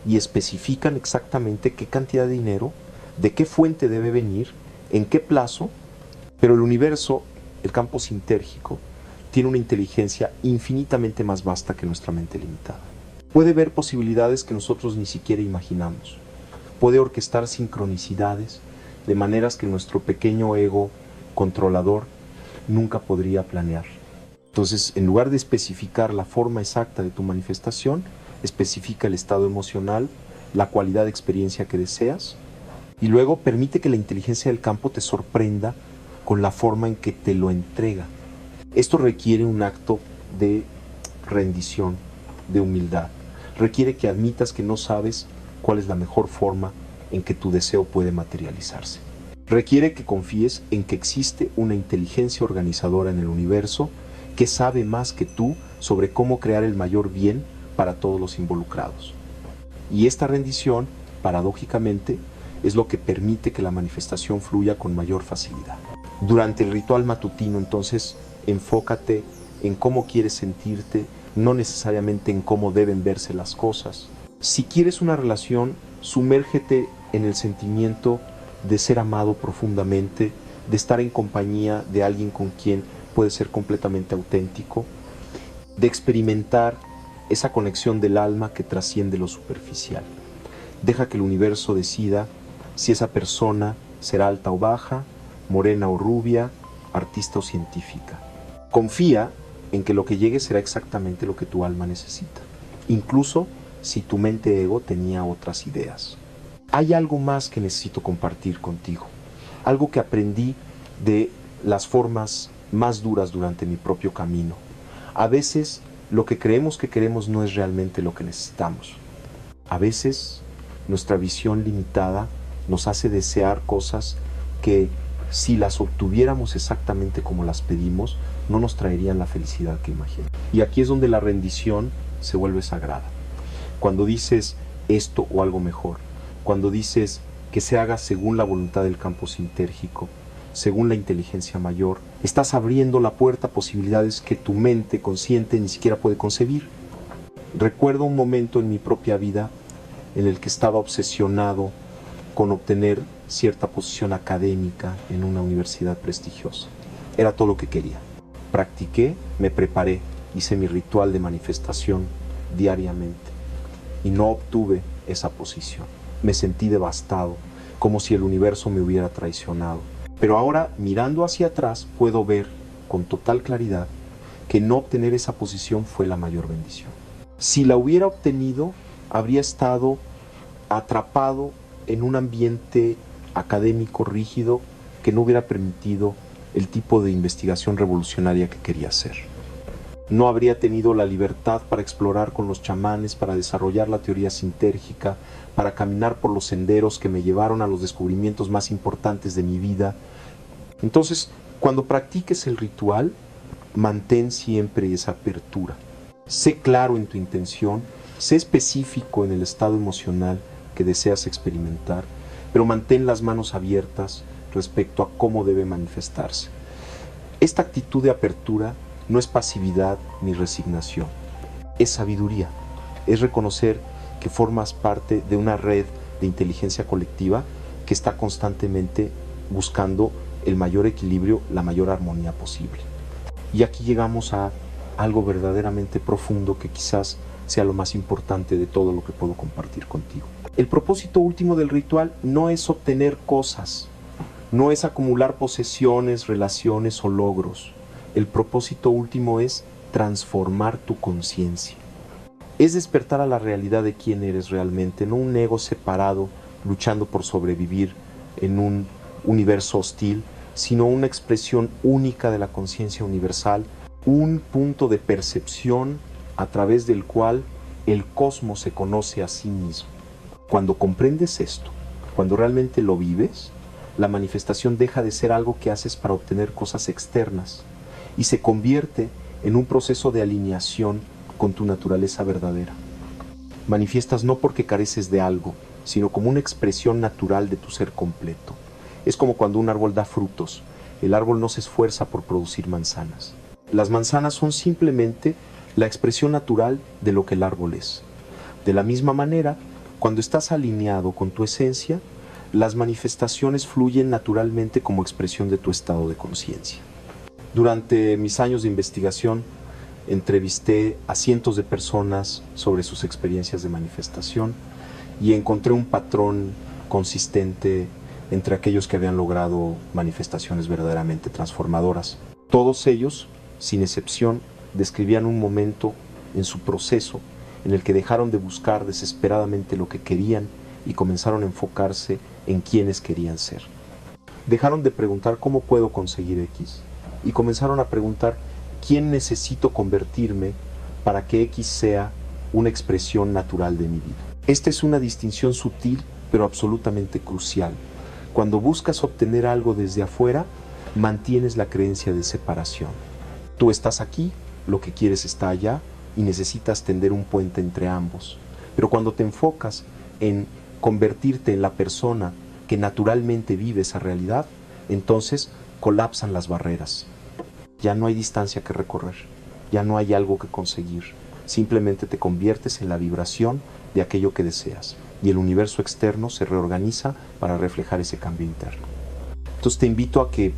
y especifican exactamente qué cantidad de dinero, de qué fuente debe venir, en qué plazo, pero el universo, el campo sintérgico, tiene una inteligencia infinitamente más vasta que nuestra mente limitada. Puede ver posibilidades que nosotros ni siquiera imaginamos. Puede orquestar sincronicidades de maneras que nuestro pequeño ego controlador nunca podría planear. Entonces, en lugar de especificar la forma exacta de tu manifestación, especifica el estado emocional, la cualidad de experiencia que deseas, y luego permite que la inteligencia del campo te sorprenda con la forma en que te lo entrega. Esto requiere un acto de rendición, de humildad. Requiere que admitas que no sabes cuál es la mejor forma en que tu deseo puede materializarse. Requiere que confíes en que existe una inteligencia organizadora en el universo que sabe más que tú sobre cómo crear el mayor bien para todos los involucrados. Y esta rendición, paradójicamente, es lo que permite que la manifestación fluya con mayor facilidad. Durante el ritual matutino, entonces, enfócate en cómo quieres sentirte, no necesariamente en cómo deben verse las cosas. Si quieres una relación, sumérgete en el sentimiento de ser amado profundamente, de estar en compañía de alguien con quien puedes ser completamente auténtico, de experimentar esa conexión del alma que trasciende lo superficial. Deja que el universo decida si esa persona será alta o baja, morena o rubia, artista o científica. Confía en que lo que llegue será exactamente lo que tu alma necesita, incluso si tu mente ego tenía otras ideas. Hay algo más que necesito compartir contigo, algo que aprendí de las formas más duras durante mi propio camino. A veces lo que creemos que queremos no es realmente lo que necesitamos. A veces nuestra visión limitada nos hace desear cosas que, si las obtuviéramos exactamente como las pedimos, no nos traerían la felicidad que imaginamos. Y aquí es donde la rendición se vuelve sagrada. Cuando dices esto o algo mejor, cuando dices que se haga según la voluntad del campo sintérgico, según la inteligencia mayor, estás abriendo la puerta a posibilidades que tu mente consciente ni siquiera puede concebir. Recuerdo un momento en mi propia vida en el que estaba obsesionado con obtener cierta posición académica en una universidad prestigiosa. Era todo lo que quería. Practiqué, me preparé, hice mi ritual de manifestación diariamente y no obtuve esa posición. Me sentí devastado, como si el universo me hubiera traicionado. Pero ahora, mirando hacia atrás, puedo ver con total claridad que no obtener esa posición fue la mayor bendición. Si la hubiera obtenido, habría estado atrapado en un ambiente académico rígido que no hubiera permitido el tipo de investigación revolucionaria que quería hacer. No habría tenido la libertad para explorar con los chamanes, para desarrollar la teoría sintérgica, para caminar por los senderos que me llevaron a los descubrimientos más importantes de mi vida. Entonces, cuando practiques el ritual, mantén siempre esa apertura. Sé claro en tu intención, sé específico en el estado emocional que deseas experimentar, pero mantén las manos abiertas respecto a cómo debe manifestarse. Esta actitud de apertura no es pasividad ni resignación, es sabiduría, es reconocer que formas parte de una red de inteligencia colectiva que está constantemente buscando el mayor equilibrio, la mayor armonía posible. Y aquí llegamos a algo verdaderamente profundo que quizás sea lo más importante de todo lo que puedo compartir contigo. El propósito último del ritual no es obtener cosas, no es acumular posesiones, relaciones o logros. El propósito último es transformar tu conciencia. Es despertar a la realidad de quién eres realmente, no un ego separado luchando por sobrevivir en un universo hostil, sino una expresión única de la conciencia universal, un punto de percepción a través del cual el cosmos se conoce a sí mismo. Cuando comprendes esto, cuando realmente lo vives, la manifestación deja de ser algo que haces para obtener cosas externas y se convierte en un proceso de alineación con tu naturaleza verdadera. Manifiestas no porque careces de algo, sino como una expresión natural de tu ser completo. Es como cuando un árbol da frutos. El árbol no se esfuerza por producir manzanas. Las manzanas son simplemente la expresión natural de lo que el árbol es. De la misma manera, cuando estás alineado con tu esencia, las manifestaciones fluyen naturalmente como expresión de tu estado de conciencia. Durante mis años de investigación, entrevisté a cientos de personas sobre sus experiencias de manifestación y encontré un patrón consistente entre aquellos que habían logrado manifestaciones verdaderamente transformadoras. Todos ellos, sin excepción, describían un momento en su proceso en el que dejaron de buscar desesperadamente lo que querían y comenzaron a enfocarse en quiénes querían ser. Dejaron de preguntar cómo puedo conseguir X y comenzaron a preguntar quién necesito convertirme para que X sea una expresión natural de mi vida. Esta es una distinción sutil pero absolutamente crucial. Cuando buscas obtener algo desde afuera, mantienes la creencia de separación. Tú estás aquí, lo que quieres está allá y necesitas tender un puente entre ambos. Pero cuando te enfocas en convertirte en la persona que naturalmente vive esa realidad, entonces colapsan las barreras. Ya no hay distancia que recorrer, ya no hay algo que conseguir. Simplemente te conviertes en la vibración de aquello que deseas y el universo externo se reorganiza para reflejar ese cambio interno. Entonces te invito a que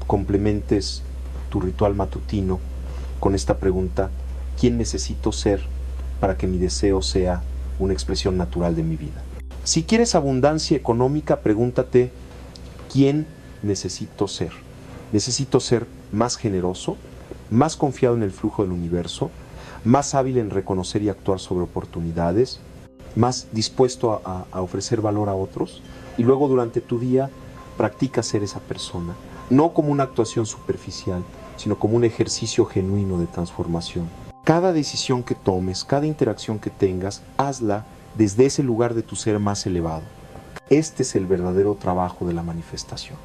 complementes tu ritual matutino con esta pregunta: ¿quién necesito ser para que mi deseo sea una expresión natural de mi vida? Si quieres abundancia económica, pregúntate: ¿quién necesito ser? ¿Necesito ser más generoso, más confiado en el flujo del universo, más hábil en reconocer y actuar sobre oportunidades, más dispuesto a ofrecer valor a otros, y luego durante tu día practica ser esa persona, no como una actuación superficial, sino como un ejercicio genuino de transformación. Cada decisión que tomes, cada interacción que tengas, hazla desde ese lugar de tu ser más elevado. Este es el verdadero trabajo de la manifestación.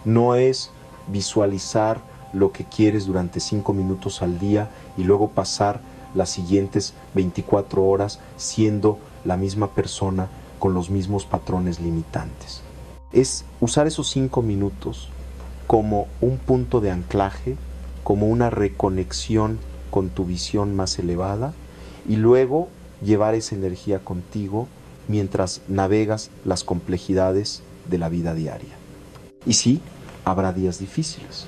No es visualizar lo que quieres durante 5 minutos al día y luego pasar las siguientes 24 horas siendo la misma persona con los mismos patrones limitantes. Es usar esos 5 minutos como un punto de anclaje, como una reconexión con tu visión más elevada y luego llevar esa energía contigo mientras navegas las complejidades de la vida diaria. Y sí, habrá días difíciles.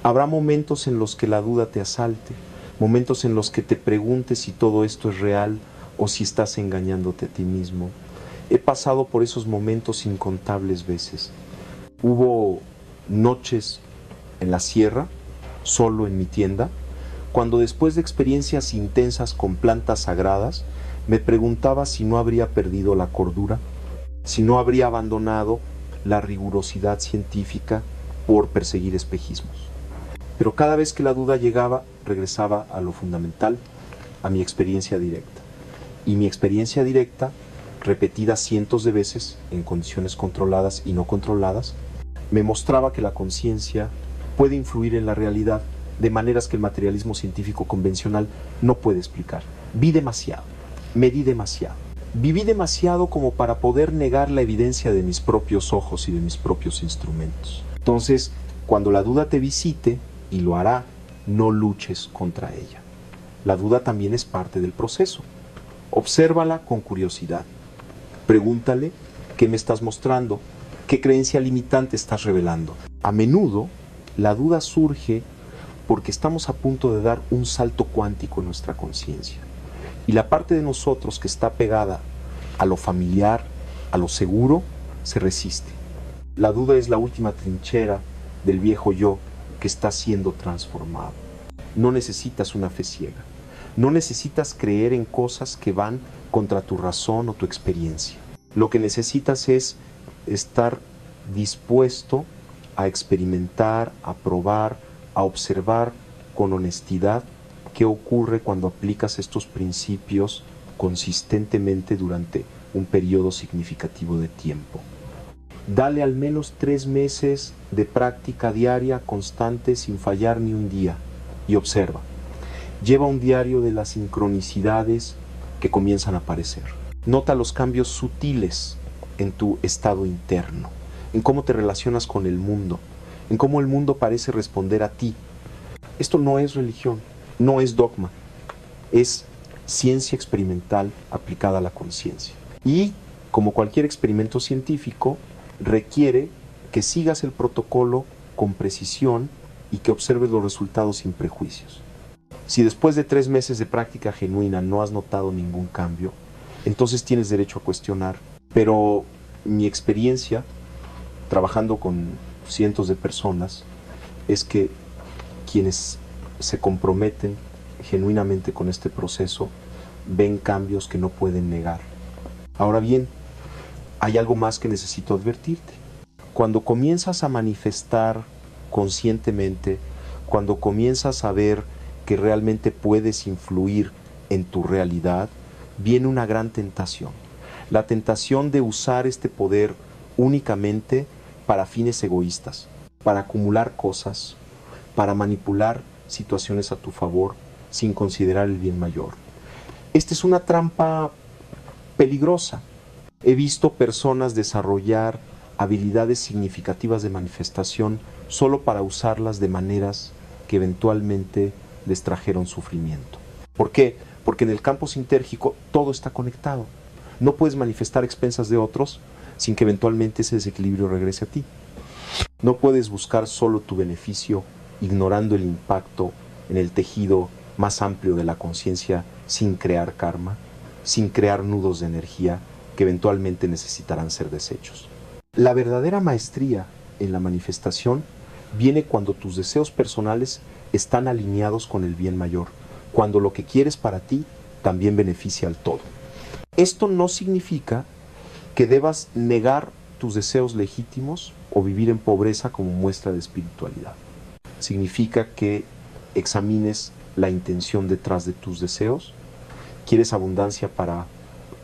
Habrá momentos en los que la duda te asalte, momentos en los que te preguntes si todo esto es real o si estás engañándote a ti mismo. He pasado por esos momentos incontables veces. Hubo noches en la sierra, solo en mi tienda, cuando después de experiencias intensas con plantas sagradas, me preguntaba si no habría perdido la cordura, si no habría abandonado la rigurosidad científica por perseguir espejismos. Pero cada vez que la duda llegaba, regresaba a lo fundamental, a mi experiencia directa. Y mi experiencia directa, repetida cientos de veces en condiciones controladas y no controladas, me mostraba que la conciencia puede influir en la realidad de maneras que el materialismo científico convencional no puede explicar. Vi demasiado, medí demasiado, viví demasiado como para poder negar la evidencia de mis propios ojos y de mis propios instrumentos. Entonces, cuando la duda te visite, y lo hará, no luches contra ella. La duda también es parte del proceso. Obsérvala con curiosidad. Pregúntale qué me estás mostrando, qué creencia limitante estás revelando. A menudo, la duda surge porque estamos a punto de dar un salto cuántico en nuestra conciencia. Y la parte de nosotros que está pegada a lo familiar, a lo seguro, se resiste. La duda es la última trinchera del viejo yo que está siendo transformado. No necesitas una fe ciega. No necesitas creer en cosas que van contra tu razón o tu experiencia. Lo que necesitas es estar dispuesto a experimentar, a probar, a observar con honestidad qué ocurre cuando aplicas estos principios consistentemente durante un periodo significativo de tiempo. Dale al menos 3 meses de práctica diaria constante sin fallar ni un día y observa. Lleva un diario de las sincronicidades que comienzan a aparecer. Nota los cambios sutiles en tu estado interno, en cómo te relacionas con el mundo, en cómo el mundo parece responder a ti. Esto no es religión, no es dogma, es ciencia experimental aplicada a la conciencia. Y, como cualquier experimento científico, requiere que sigas el protocolo con precisión y que observes los resultados sin prejuicios. Si después de 3 meses de práctica genuina no has notado ningún cambio, entonces tienes derecho a cuestionar. Pero mi experiencia, trabajando con cientos de personas, es que quienes se comprometen genuinamente con este proceso ven cambios que no pueden negar. Ahora bien, hay algo más que necesito advertirte. Cuando comienzas a manifestar conscientemente, cuando comienzas a ver que realmente puedes influir en tu realidad, viene una gran tentación. La tentación de usar este poder únicamente para fines egoístas, para acumular cosas, para manipular situaciones a tu favor sin considerar el bien mayor. Esta es una trampa peligrosa. He visto personas desarrollar habilidades significativas de manifestación solo para usarlas de maneras que eventualmente les trajeron sufrimiento. ¿Por qué? Porque en el campo sintérgico todo está conectado. No puedes manifestar a expensas de otros sin que eventualmente ese desequilibrio regrese a ti. No puedes buscar solo tu beneficio ignorando el impacto en el tejido más amplio de la conciencia sin crear karma, sin crear nudos de energía que eventualmente necesitarán ser deshechos. La verdadera maestría en la manifestación viene cuando tus deseos personales están alineados con el bien mayor, cuando lo que quieres para ti también beneficia al todo. Esto no significa que debas negar tus deseos legítimos o vivir en pobreza como muestra de espiritualidad. Significa que examines la intención detrás de tus deseos. ¿Quieres abundancia para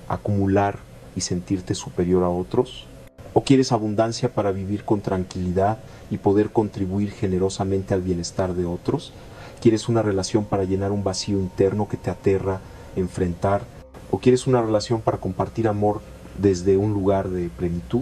acumular y sentirte superior a otros? ¿O quieres abundancia para vivir con tranquilidad y poder contribuir generosamente al bienestar de otros? ¿Quieres una relación para llenar un vacío interno que te aterra enfrentar? ¿O quieres una relación para compartir amor desde un lugar de plenitud?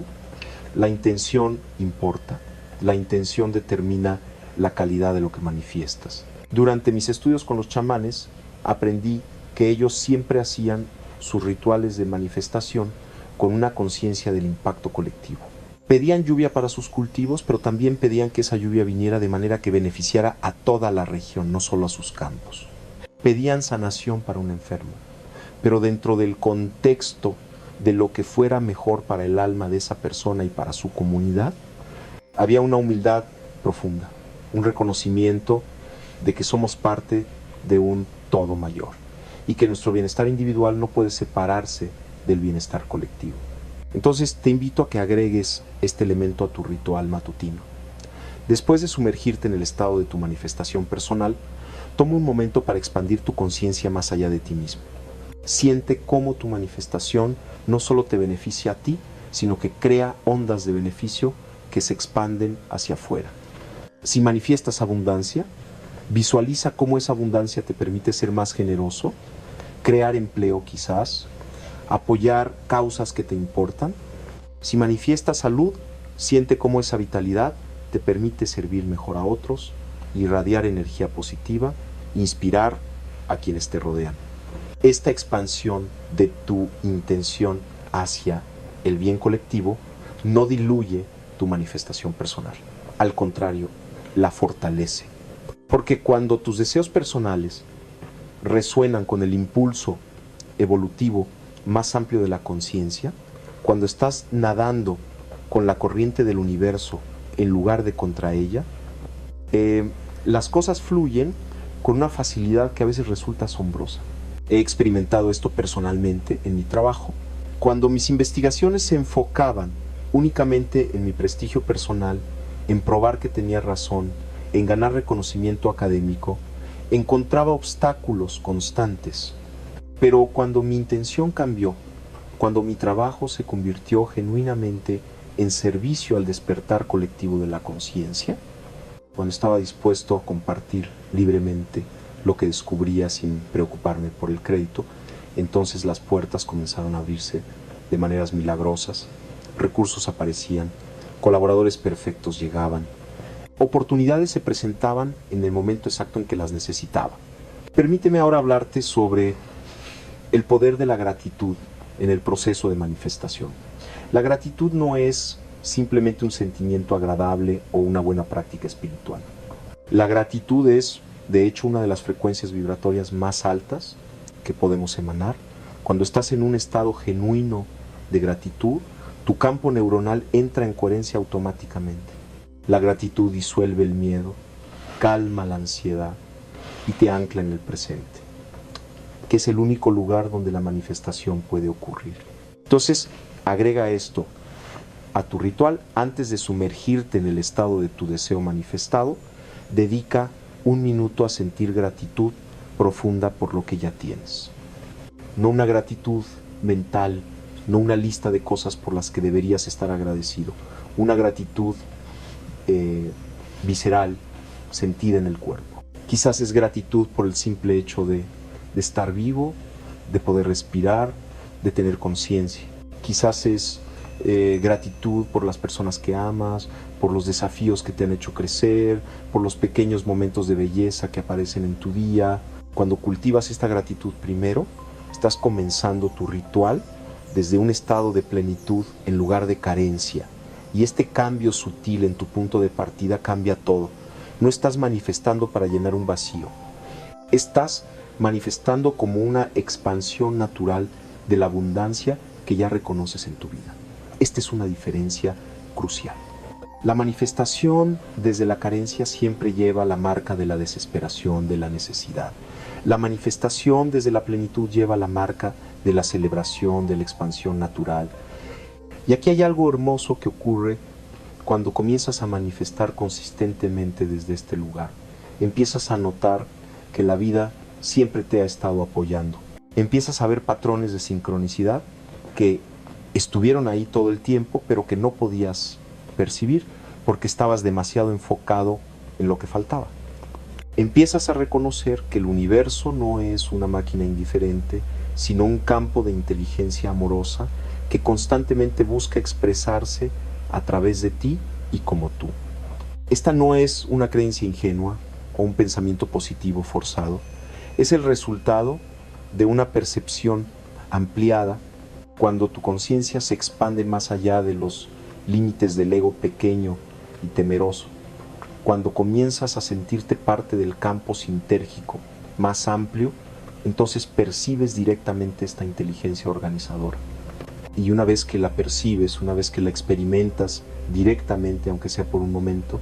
La intención importa. La intención determina la calidad de lo que manifiestas. Durante mis estudios con los chamanes, aprendí que ellos siempre hacían sus rituales de manifestación con una conciencia del impacto colectivo. Pedían lluvia para sus cultivos, pero también pedían que esa lluvia viniera de manera que beneficiara a toda la región, no solo a sus campos. Pedían sanación para un enfermo, pero dentro del contexto de lo que fuera mejor para el alma de esa persona y para su comunidad, había una humildad profunda, un reconocimiento de que somos parte de un todo mayor y que nuestro bienestar individual no puede separarse del bienestar colectivo. Entonces te invito a que agregues este elemento a tu ritual matutino. Después de sumergirte en el estado de tu manifestación personal, toma un momento para expandir tu conciencia más allá de ti mismo. Siente cómo tu manifestación no solo te beneficia a ti, sino que crea ondas de beneficio que se expanden hacia afuera. Si manifiestas abundancia, visualiza cómo esa abundancia te permite ser más generoso, crear empleo quizás, apoyar causas que te importan. Si manifiestas salud, siente cómo esa vitalidad te permite servir mejor a otros, irradiar energía positiva, inspirar a quienes te rodean. Esta expansión de tu intención hacia el bien colectivo no diluye tu manifestación personal. Al contrario, la fortalece. Porque cuando tus deseos personales resuenan con el impulso evolutivo más amplio de la conciencia, cuando estás nadando con la corriente del universo en lugar de contra ella, las cosas fluyen con una facilidad que a veces resulta asombrosa. He experimentado esto personalmente en mi trabajo. Cuando mis investigaciones se enfocaban únicamente en mi prestigio personal, en probar que tenía razón, en ganar reconocimiento académico, encontraba obstáculos constantes. Pero cuando mi intención cambió, cuando mi trabajo se convirtió genuinamente en servicio al despertar colectivo de la conciencia, cuando estaba dispuesto a compartir libremente lo que descubría sin preocuparme por el crédito, entonces las puertas comenzaron a abrirse de maneras milagrosas, recursos aparecían, colaboradores perfectos llegaban, oportunidades se presentaban en el momento exacto en que las necesitaba. Permíteme ahora hablarte sobre el poder de la gratitud en el proceso de manifestación. La gratitud no es simplemente un sentimiento agradable o una buena práctica espiritual. La gratitud es, de hecho, una de las frecuencias vibratorias más altas que podemos emanar. Cuando estás en un estado genuino de gratitud, tu campo neuronal entra en coherencia automáticamente. La gratitud disuelve el miedo, calma la ansiedad y te ancla en el presente, que es el único lugar donde la manifestación puede ocurrir. Entonces, agrega esto a tu ritual antes de sumergirte en el estado de tu deseo manifestado. Dedica un minuto a sentir gratitud profunda por lo que ya tienes. No una gratitud mental, no una lista de cosas por las que deberías estar agradecido. Una gratitud visceral, sentida en el cuerpo. Quizás es gratitud por el simple hecho de estar vivo, de poder respirar, de tener conciencia. Quizás es gratitud por las personas que amas, por los desafíos que te han hecho crecer, por los pequeños momentos de belleza que aparecen en tu día. Cuando cultivas esta gratitud primero, estás comenzando tu ritual desde un estado de plenitud en lugar de carencia. Y este cambio sutil en tu punto de partida cambia todo. No estás manifestando para llenar un vacío. Estás manifestando como una expansión natural de la abundancia que ya reconoces en tu vida. Esta es una diferencia crucial. La manifestación desde la carencia siempre lleva la marca de la desesperación, de la necesidad. La manifestación desde la plenitud lleva la marca de la celebración, de la expansión natural. Y aquí hay algo hermoso que ocurre cuando comienzas a manifestar consistentemente desde este lugar. Empiezas a notar que la vida siempre te ha estado apoyando. Empiezas a ver patrones de sincronicidad que estuvieron ahí todo el tiempo, pero que no podías percibir porque estabas demasiado enfocado en lo que faltaba. Empiezas a reconocer que el universo no es una máquina indiferente, sino un campo de inteligencia amorosa que constantemente busca expresarse a través de ti y como tú. Esta no es una creencia ingenua o un pensamiento positivo forzado, es el resultado de una percepción ampliada cuando tu conciencia se expande más allá de los límites del ego pequeño y temeroso, cuando comienzas a sentirte parte del campo sintérgico más amplio, entonces percibes directamente esta inteligencia organizadora. Y una vez que la percibes, una vez que la experimentas directamente, aunque sea por un momento,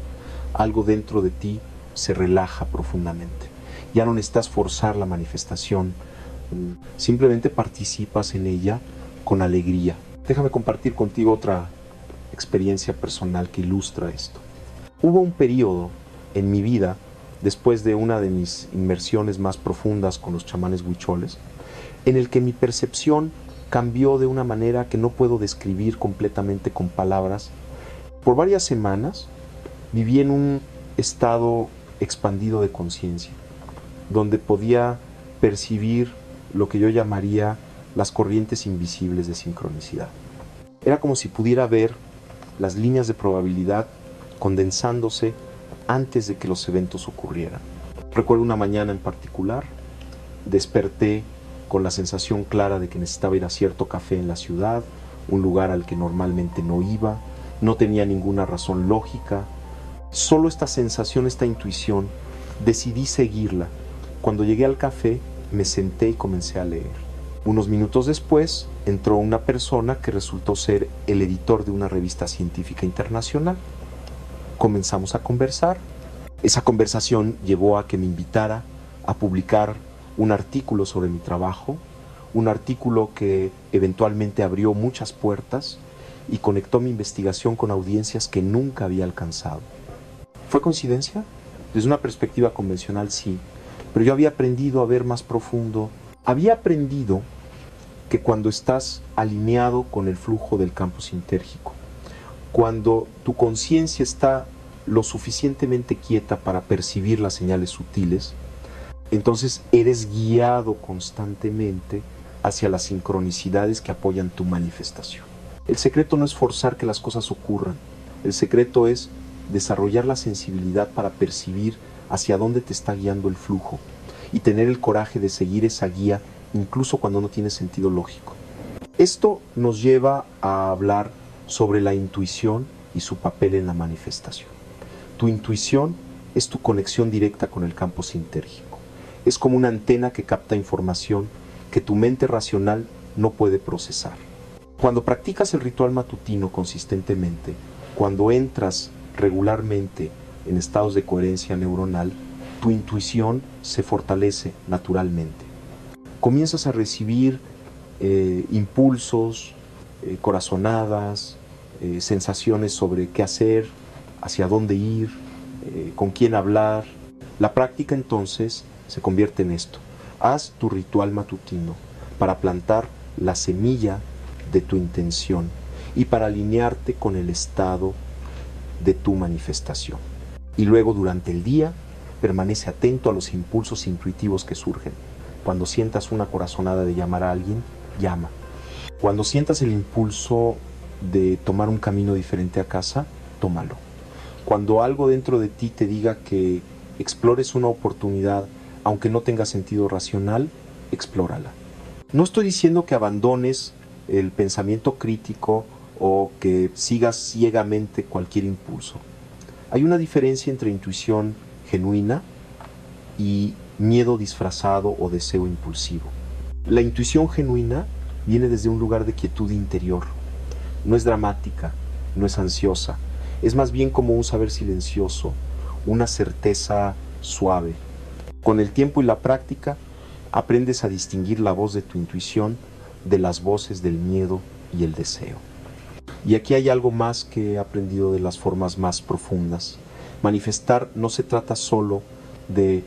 algo dentro de ti se relaja profundamente. Ya no necesitas forzar la manifestación, simplemente participas en ella con alegría. Déjame compartir contigo otra experiencia personal que ilustra esto. Hubo un periodo en mi vida, después de una de mis inmersiones más profundas con los chamanes huicholes, en el que mi percepción cambió de una manera que no puedo describir completamente con palabras. Por varias semanas viví en un estado expandido de conciencia, donde podía percibir lo que yo llamaría las corrientes invisibles de sincronicidad. Era como si pudiera ver las líneas de probabilidad condensándose antes de que los eventos ocurrieran. Recuerdo una mañana en particular, desperté con la sensación clara de que necesitaba ir a cierto café en la ciudad, un lugar al que normalmente no iba, no tenía ninguna razón lógica, solo esta sensación, esta intuición, decidí seguirla. Cuando llegué al café, me senté y comencé a leer. Unos minutos después, entró una persona que resultó ser el editor de una revista científica internacional. Comenzamos a conversar. Esa conversación llevó a que me invitara a publicar un artículo sobre mi trabajo, un artículo que eventualmente abrió muchas puertas y conectó mi investigación con audiencias que nunca había alcanzado. ¿Fue coincidencia? Desde una perspectiva convencional, sí, pero yo había aprendido a ver más profundo. Había aprendido que cuando estás alineado con el flujo del campo sintérgico, cuando tu conciencia está lo suficientemente quieta para percibir las señales sutiles, entonces eres guiado constantemente hacia las sincronicidades que apoyan tu manifestación. El secreto no es forzar que las cosas ocurran, el secreto es desarrollar la sensibilidad para percibir hacia dónde te está guiando el flujo y tener el coraje de seguir esa guía incluso cuando no tiene sentido lógico. Esto nos lleva a hablar sobre la intuición y su papel en la manifestación. Tu intuición es tu conexión directa con el campo sintérgico. Es como una antena que capta información que tu mente racional no puede procesar. Cuando practicas el ritual matutino consistentemente, cuando entras regularmente en estados de coherencia neuronal, tu intuición se fortalece naturalmente. Comienzas a recibir impulsos, corazonadas, sensaciones sobre qué hacer, hacia dónde ir, con quién hablar. La práctica entonces se convierte en esto. Haz tu ritual matutino para plantar la semilla de tu intención y para alinearte con el estado de tu manifestación. Y luego durante el día permanece atento a los impulsos intuitivos que surgen. Cuando sientas una corazonada de llamar a alguien, llama. Cuando sientas el impulso de tomar un camino diferente a casa, tómalo. Cuando algo dentro de ti te diga que explores una oportunidad, aunque no tenga sentido racional, explórala. No estoy diciendo que abandones el pensamiento crítico o que sigas ciegamente cualquier impulso. Hay una diferencia entre intuición genuina y miedo disfrazado o deseo impulsivo. La intuición genuina viene desde un lugar de quietud interior. No es dramática, no es ansiosa. es más bien como un saber silencioso, una certeza suave. Con el tiempo y la práctica, aprendes a distinguir la voz de tu intuición de las voces del miedo y el deseo. Y aquí hay algo más que he aprendido de las formas más profundas. Manifestar no se trata solo de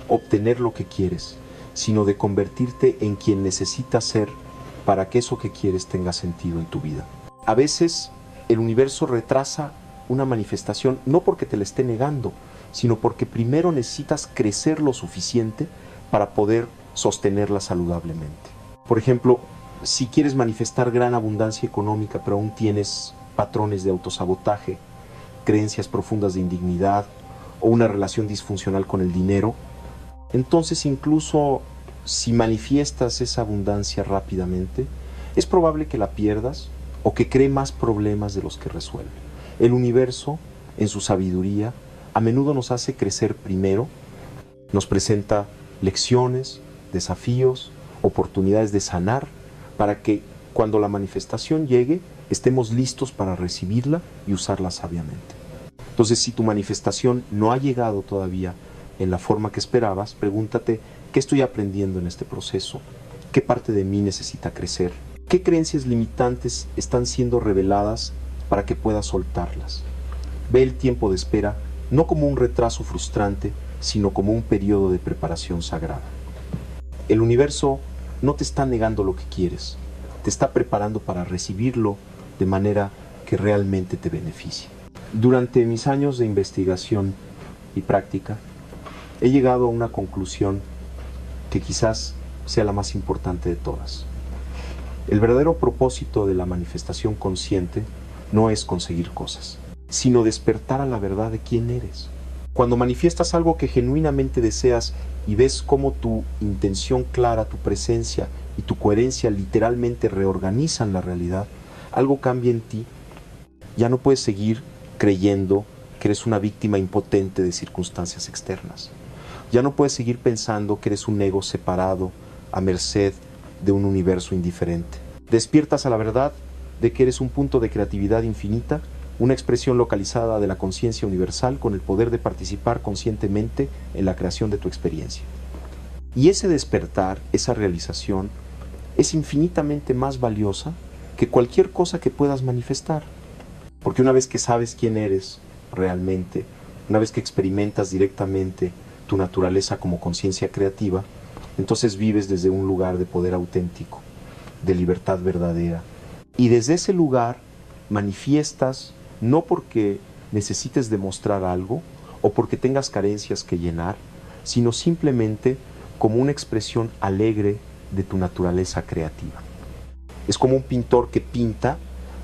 obtener lo que quieres, sino de convertirte en quien necesitas ser para que eso que quieres tenga sentido en tu vida. A veces el universo retrasa una manifestación no porque te la esté negando, sino porque primero necesitas crecer lo suficiente para poder sostenerla saludablemente. Por ejemplo, si quieres manifestar gran abundancia económica, pero aún tienes patrones de autosabotaje, creencias profundas de indignidad o una relación disfuncional con el dinero, entonces incluso si manifiestas esa abundancia rápidamente, es probable que la pierdas o que cree más problemas de los que resuelve. El universo, en su sabiduría, a menudo nos hace crecer primero, nos presenta lecciones, desafíos, oportunidades de sanar, para que cuando la manifestación llegue, estemos listos para recibirla y usarla sabiamente. Entonces, si tu manifestación no ha llegado todavía en la forma que esperabas, pregúntate, ¿qué estoy aprendiendo en este proceso? ¿Qué parte de mí necesita crecer? ¿Qué creencias limitantes están siendo reveladas para que puedas soltarlas? Ve el tiempo de espera no como un retraso frustrante, sino como un periodo de preparación sagrada. El universo no te está negando lo que quieres, te está preparando para recibirlo de manera que realmente te beneficie. Durante mis años de investigación y práctica, he llegado a una conclusión que quizás sea la más importante de todas. El verdadero propósito de la manifestación consciente no es conseguir cosas, sino despertar a la verdad de quién eres. Cuando manifiestas algo que genuinamente deseas y ves cómo tu intención clara, tu presencia y tu coherencia literalmente reorganizan la realidad, algo cambia en ti. Ya no puedes seguir creyendo que eres una víctima impotente de circunstancias externas. Ya no puedes seguir pensando que eres un ego separado, a merced de un universo indiferente. Despiertas a la verdad de que eres un punto de creatividad infinita, una expresión localizada de la conciencia universal con el poder de participar conscientemente en la creación de tu experiencia. Y ese despertar, esa realización, es infinitamente más valiosa que cualquier cosa que puedas manifestar. Porque una vez que sabes quién eres realmente, una vez que experimentas directamente tu naturaleza como conciencia creativa, entonces vives desde un lugar de poder auténtico, de libertad verdadera. Y desde ese lugar manifiestas no porque necesites demostrar algo o porque tengas carencias que llenar, sino simplemente como una expresión alegre de tu naturaleza creativa. Es como un pintor que pinta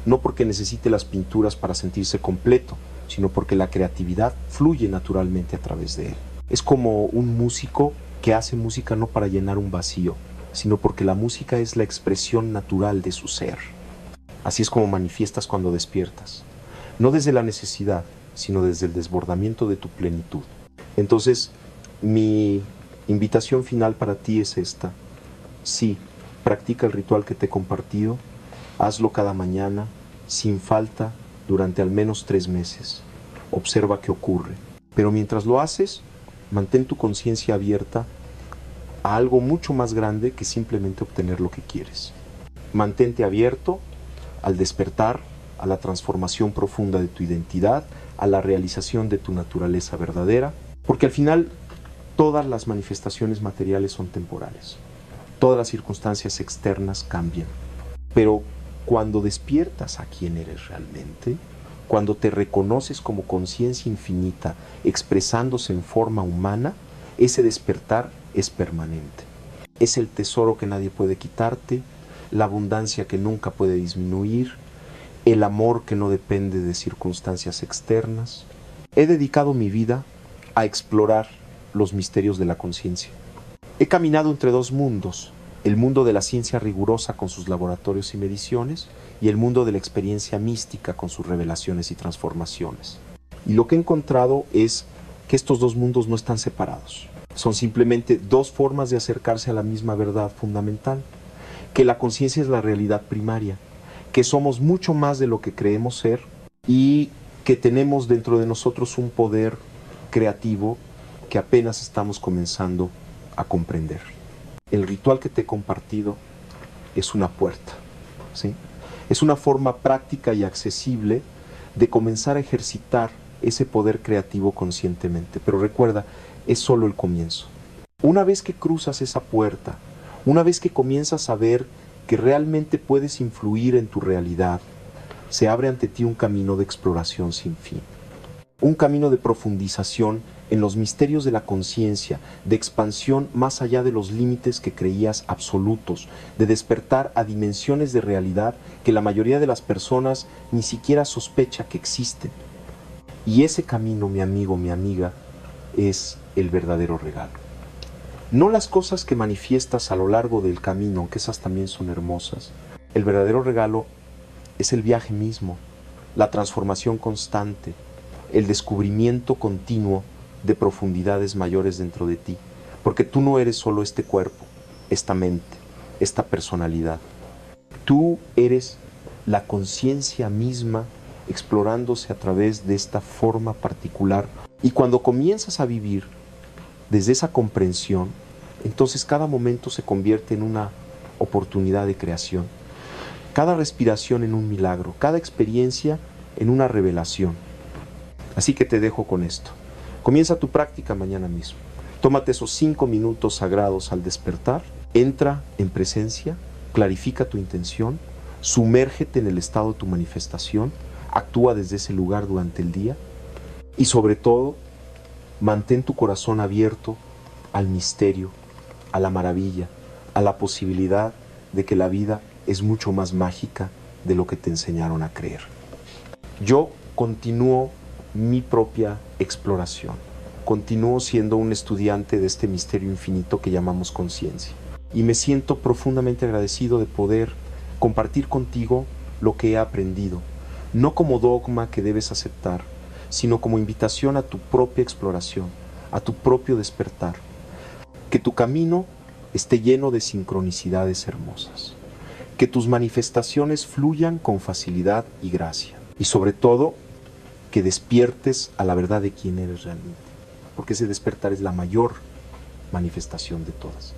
no porque necesite las pinturas para sentirse completo, sino porque la creatividad fluye naturalmente a través de él. Es como un músico que hace música no para llenar un vacío, sino porque la música es la expresión natural de su ser. Así es como manifiestas cuando despiertas, no desde la necesidad, sino desde el desbordamiento de tu plenitud. Entonces, mi invitación final para ti es esta. Sí, practica el ritual que te he compartido, hazlo cada mañana, sin falta, durante al menos 3 meses. Observa qué ocurre. Pero mientras lo haces, mantén tu conciencia abierta a algo mucho más grande que simplemente obtener lo que quieres. Mantente abierto al despertar, a la transformación profunda de tu identidad, a la realización de tu naturaleza verdadera, porque al final todas las manifestaciones materiales son temporales. Todas las circunstancias externas cambian. Pero cuando despiertas a quién eres realmente, cuando te reconoces como conciencia infinita expresándose en forma humana, ese despertar es permanente. Es el tesoro que nadie puede quitarte, la abundancia que nunca puede disminuir, el amor que no depende de circunstancias externas. He dedicado mi vida a explorar los misterios de la conciencia. He caminado entre 2 mundos, el mundo de la ciencia rigurosa con sus laboratorios y mediciones y el mundo de la experiencia mística con sus revelaciones y transformaciones. Y lo que he encontrado es que estos 2 mundos no están separados. Son simplemente 2 formas de acercarse a la misma verdad fundamental, que la conciencia es la realidad primaria, que somos mucho más de lo que creemos ser y que tenemos dentro de nosotros un poder creativo que apenas estamos comenzando a comprender. El ritual que te he compartido es una puerta, ¿sí? Es una forma práctica y accesible de comenzar a ejercitar ese poder creativo conscientemente. Pero recuerda, es solo el comienzo. Una vez que cruzas esa puerta, una vez que comienzas a ver que realmente puedes influir en tu realidad, se abre ante ti un camino de exploración sin fin. Un camino de profundización en los misterios de la conciencia, de expansión más allá de los límites que creías absolutos, de despertar a dimensiones de realidad que la mayoría de las personas ni siquiera sospecha que existen. Y ese camino, mi amigo, mi amiga, es el verdadero regalo. No las cosas que manifiestas a lo largo del camino, que esas también son hermosas. El verdadero regalo es el viaje mismo, la transformación constante, el descubrimiento continuo de profundidades mayores dentro de ti, porque tú no eres solo este cuerpo, esta mente, esta personalidad. Tú eres la conciencia misma explorándose a través de esta forma particular, y cuando comienzas a vivir desde esa comprensión, entonces cada momento se convierte en una oportunidad de creación, cada respiración en un milagro, cada experiencia en una revelación. Así que te dejo con esto. Comienza tu práctica mañana mismo. Tómate esos 5 minutos sagrados al despertar, entra en presencia, clarifica tu intención, sumérgete en el estado de tu manifestación, actúa desde ese lugar durante el día y sobre todo, mantén tu corazón abierto al misterio, a la maravilla, a la posibilidad de que la vida es mucho más mágica de lo que te enseñaron a creer. Yo continúo mi propia exploración. Continúo siendo un estudiante de este misterio infinito que llamamos conciencia. Y me siento profundamente agradecido de poder compartir contigo lo que he aprendido, no como dogma que debes aceptar, sino como invitación a tu propia exploración, a tu propio despertar. Que tu camino esté lleno de sincronicidades hermosas. Que tus manifestaciones fluyan con facilidad y gracia. Y sobre todo, que despiertes a la verdad de quién eres realmente, porque ese despertar es la mayor manifestación de todas.